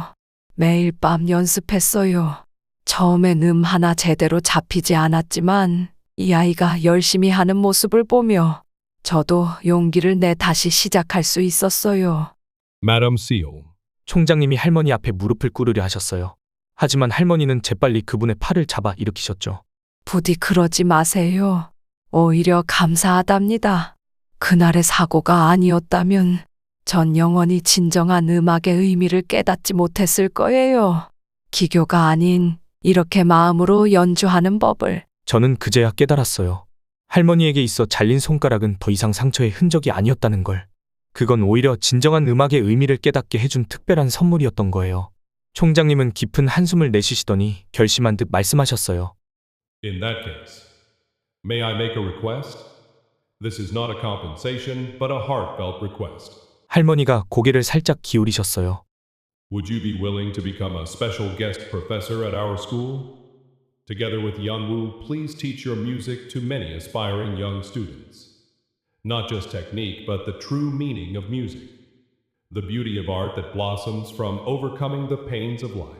매일 밤 연습했어요. 처음엔 하나 제대로 잡히지 않았지만 이 아이가 열심히 하는 모습을 보며 저도 용기를 내 다시 시작할 수 있었어요. Madame Sion. 총장님이 할머니 앞에 무릎을 꿇으려 하셨어요. 하지만 할머니는 재빨리 그분의 팔을 잡아 일으키셨죠. 부디 그러지 마세요. 오히려 감사하답니다. 그날의 사고가 아니었다면 전 영원히 진정한 음악의 의미를 깨닫지 못했을 거예요. 기교가 아닌 이렇게 마음으로 연주하는 법을. 저는 그제야 깨달았어요. 할머니에게 있어 잘린 손가락은 더 이상 상처의 흔적이 아니었다는 걸. 그건 오히려 진정한 음악의 의미를 깨닫게 해준 특별한 선물이었던 거예요. 총장님은 깊은 한숨을 내쉬시더니 결심한 듯 말씀하셨어요. In that case, may I make a request? This is not a compensation, but a heartfelt request. 할머니가 고개를 살짝 기울이셨어요. Would you be willing to become a special guest professor at our school? Together with Yeonwoo, please teach your music to many aspiring young students. Not just technique, but the true meaning of music. The beauty of art that blossoms from overcoming the pains of life.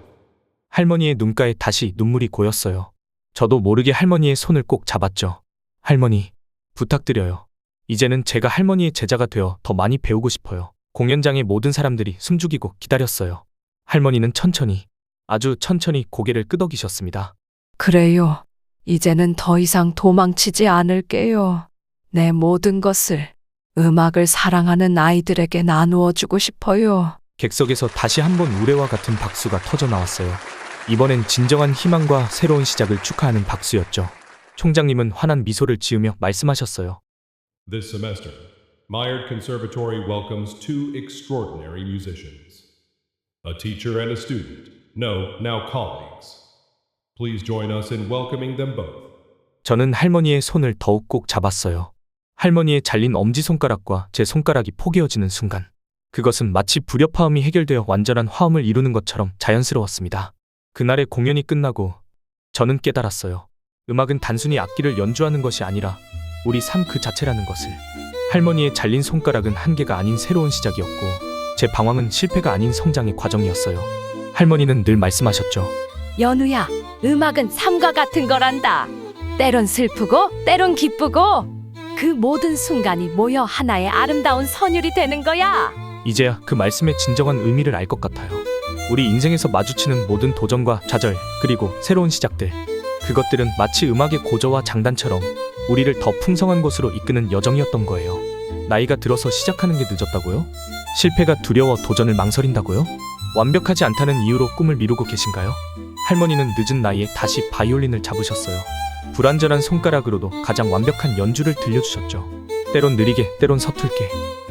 할머니의 눈가에 다시 눈물이 고였어요. 저도 모르게 할머니의 손을 꼭 잡았죠. 할머니, 부탁드려요. 이제는 제가 할머니의 제자가 되어 더 많이 배우고 싶어요. 공연장의 모든 사람들이 숨죽이고 기다렸어요. 할머니는 천천히, 아주 천천히 고개를 끄덕이셨습니다. 그래요. 이제는 더 이상 도망치지 않을게요. 내 모든 것을, 음악을 사랑하는 아이들에게 나누어 주고 싶어요. 객석에서 다시 한번 우레와 같은 박수가 터져 나왔어요. 이번엔 진정한 희망과 새로운 시작을 축하하는 박수였죠. 총장님은 환한 미소를 지으며 말씀하셨어요. This semester, Myard Conservatory welcomes two extraordinary musicians. A teacher and a student. No, now colleagues. Please join us in welcoming them both. 저는 할머니의 손을 더욱 꼭 잡았어요. 할머니의 잘린 엄지손가락과 제 손가락이 포개어지는 순간, 그것은 마치 불협화음이 해결되어 완전한 화음을 이루는 것처럼 자연스러웠습니다. 그날의 공연이 끝나고 저는 깨달았어요. 음악은 단순히 악기를 연주하는 것이 아니라 우리 삶 그 자체라는 것을. 할머니의 잘린 손가락은 한계가 아닌 새로운 시작이었고, 제 방황은 실패가 아닌 성장의 과정이었어요. 할머니는 늘 말씀하셨죠. 연우야, 음악은 삶과 같은 거란다. 때론 슬프고 때론 기쁘고 그 모든 순간이 모여 하나의 아름다운 선율이 되는 거야. 이제야 그 말씀의 진정한 의미를 알 것 같아요. 우리 인생에서 마주치는 모든 도전과 좌절, 그리고 새로운 시작들, 그것들은 마치 음악의 고저와 장단처럼 우리를 더 풍성한 곳으로 이끄는 여정이었던 거예요. 나이가 들어서 시작하는 게 늦었다고요? 실패가 두려워 도전을 망설인다고요? 완벽하지 않다는 이유로 꿈을 미루고 계신가요? 할머니는 늦은 나이에 다시 바이올린을 잡으셨어요. 불완전한 손가락으로도 가장 완벽한 연주를 들려주셨죠. 때론 느리게, 때론 서툴게.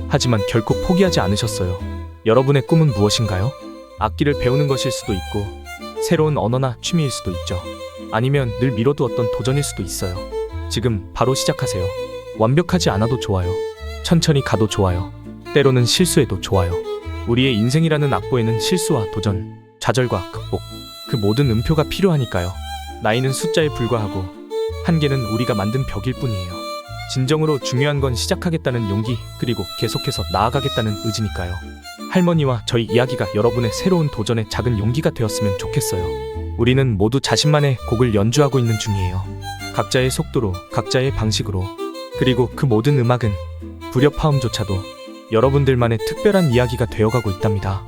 하지만 결코 포기하지 않으셨어요. 여러분의 꿈은 무엇인가요? 악기를 배우는 것일 수도 있고, 새로운 언어나 취미일 수도 있죠. 아니면 늘 미뤄두었던 도전일 수도 있어요. 지금 바로 시작하세요. 완벽하지 않아도 좋아요. 천천히 가도 좋아요. 때로는 실수해도 좋아요. 우리의 인생이라는 악보에는 실수와 도전, 좌절과 극복, 그 모든 음표가 필요하니까요. 나이는 숫자에 불과하고 한계는 우리가 만든 벽일 뿐이에요. 진정으로 중요한 건 시작하겠다는 용기, 그리고 계속해서 나아가겠다는 의지니까요. 할머니와 저희 이야기가 여러분의 새로운 도전의 작은 용기가 되었으면 좋겠어요. 우리는 모두 자신만의 곡을 연주하고 있는 중이에요. 각자의 속도로, 각자의 방식으로. 그리고 그 모든 음악은 불협화음조차도 여러분들만의 특별한 이야기가 되어가고 있답니다.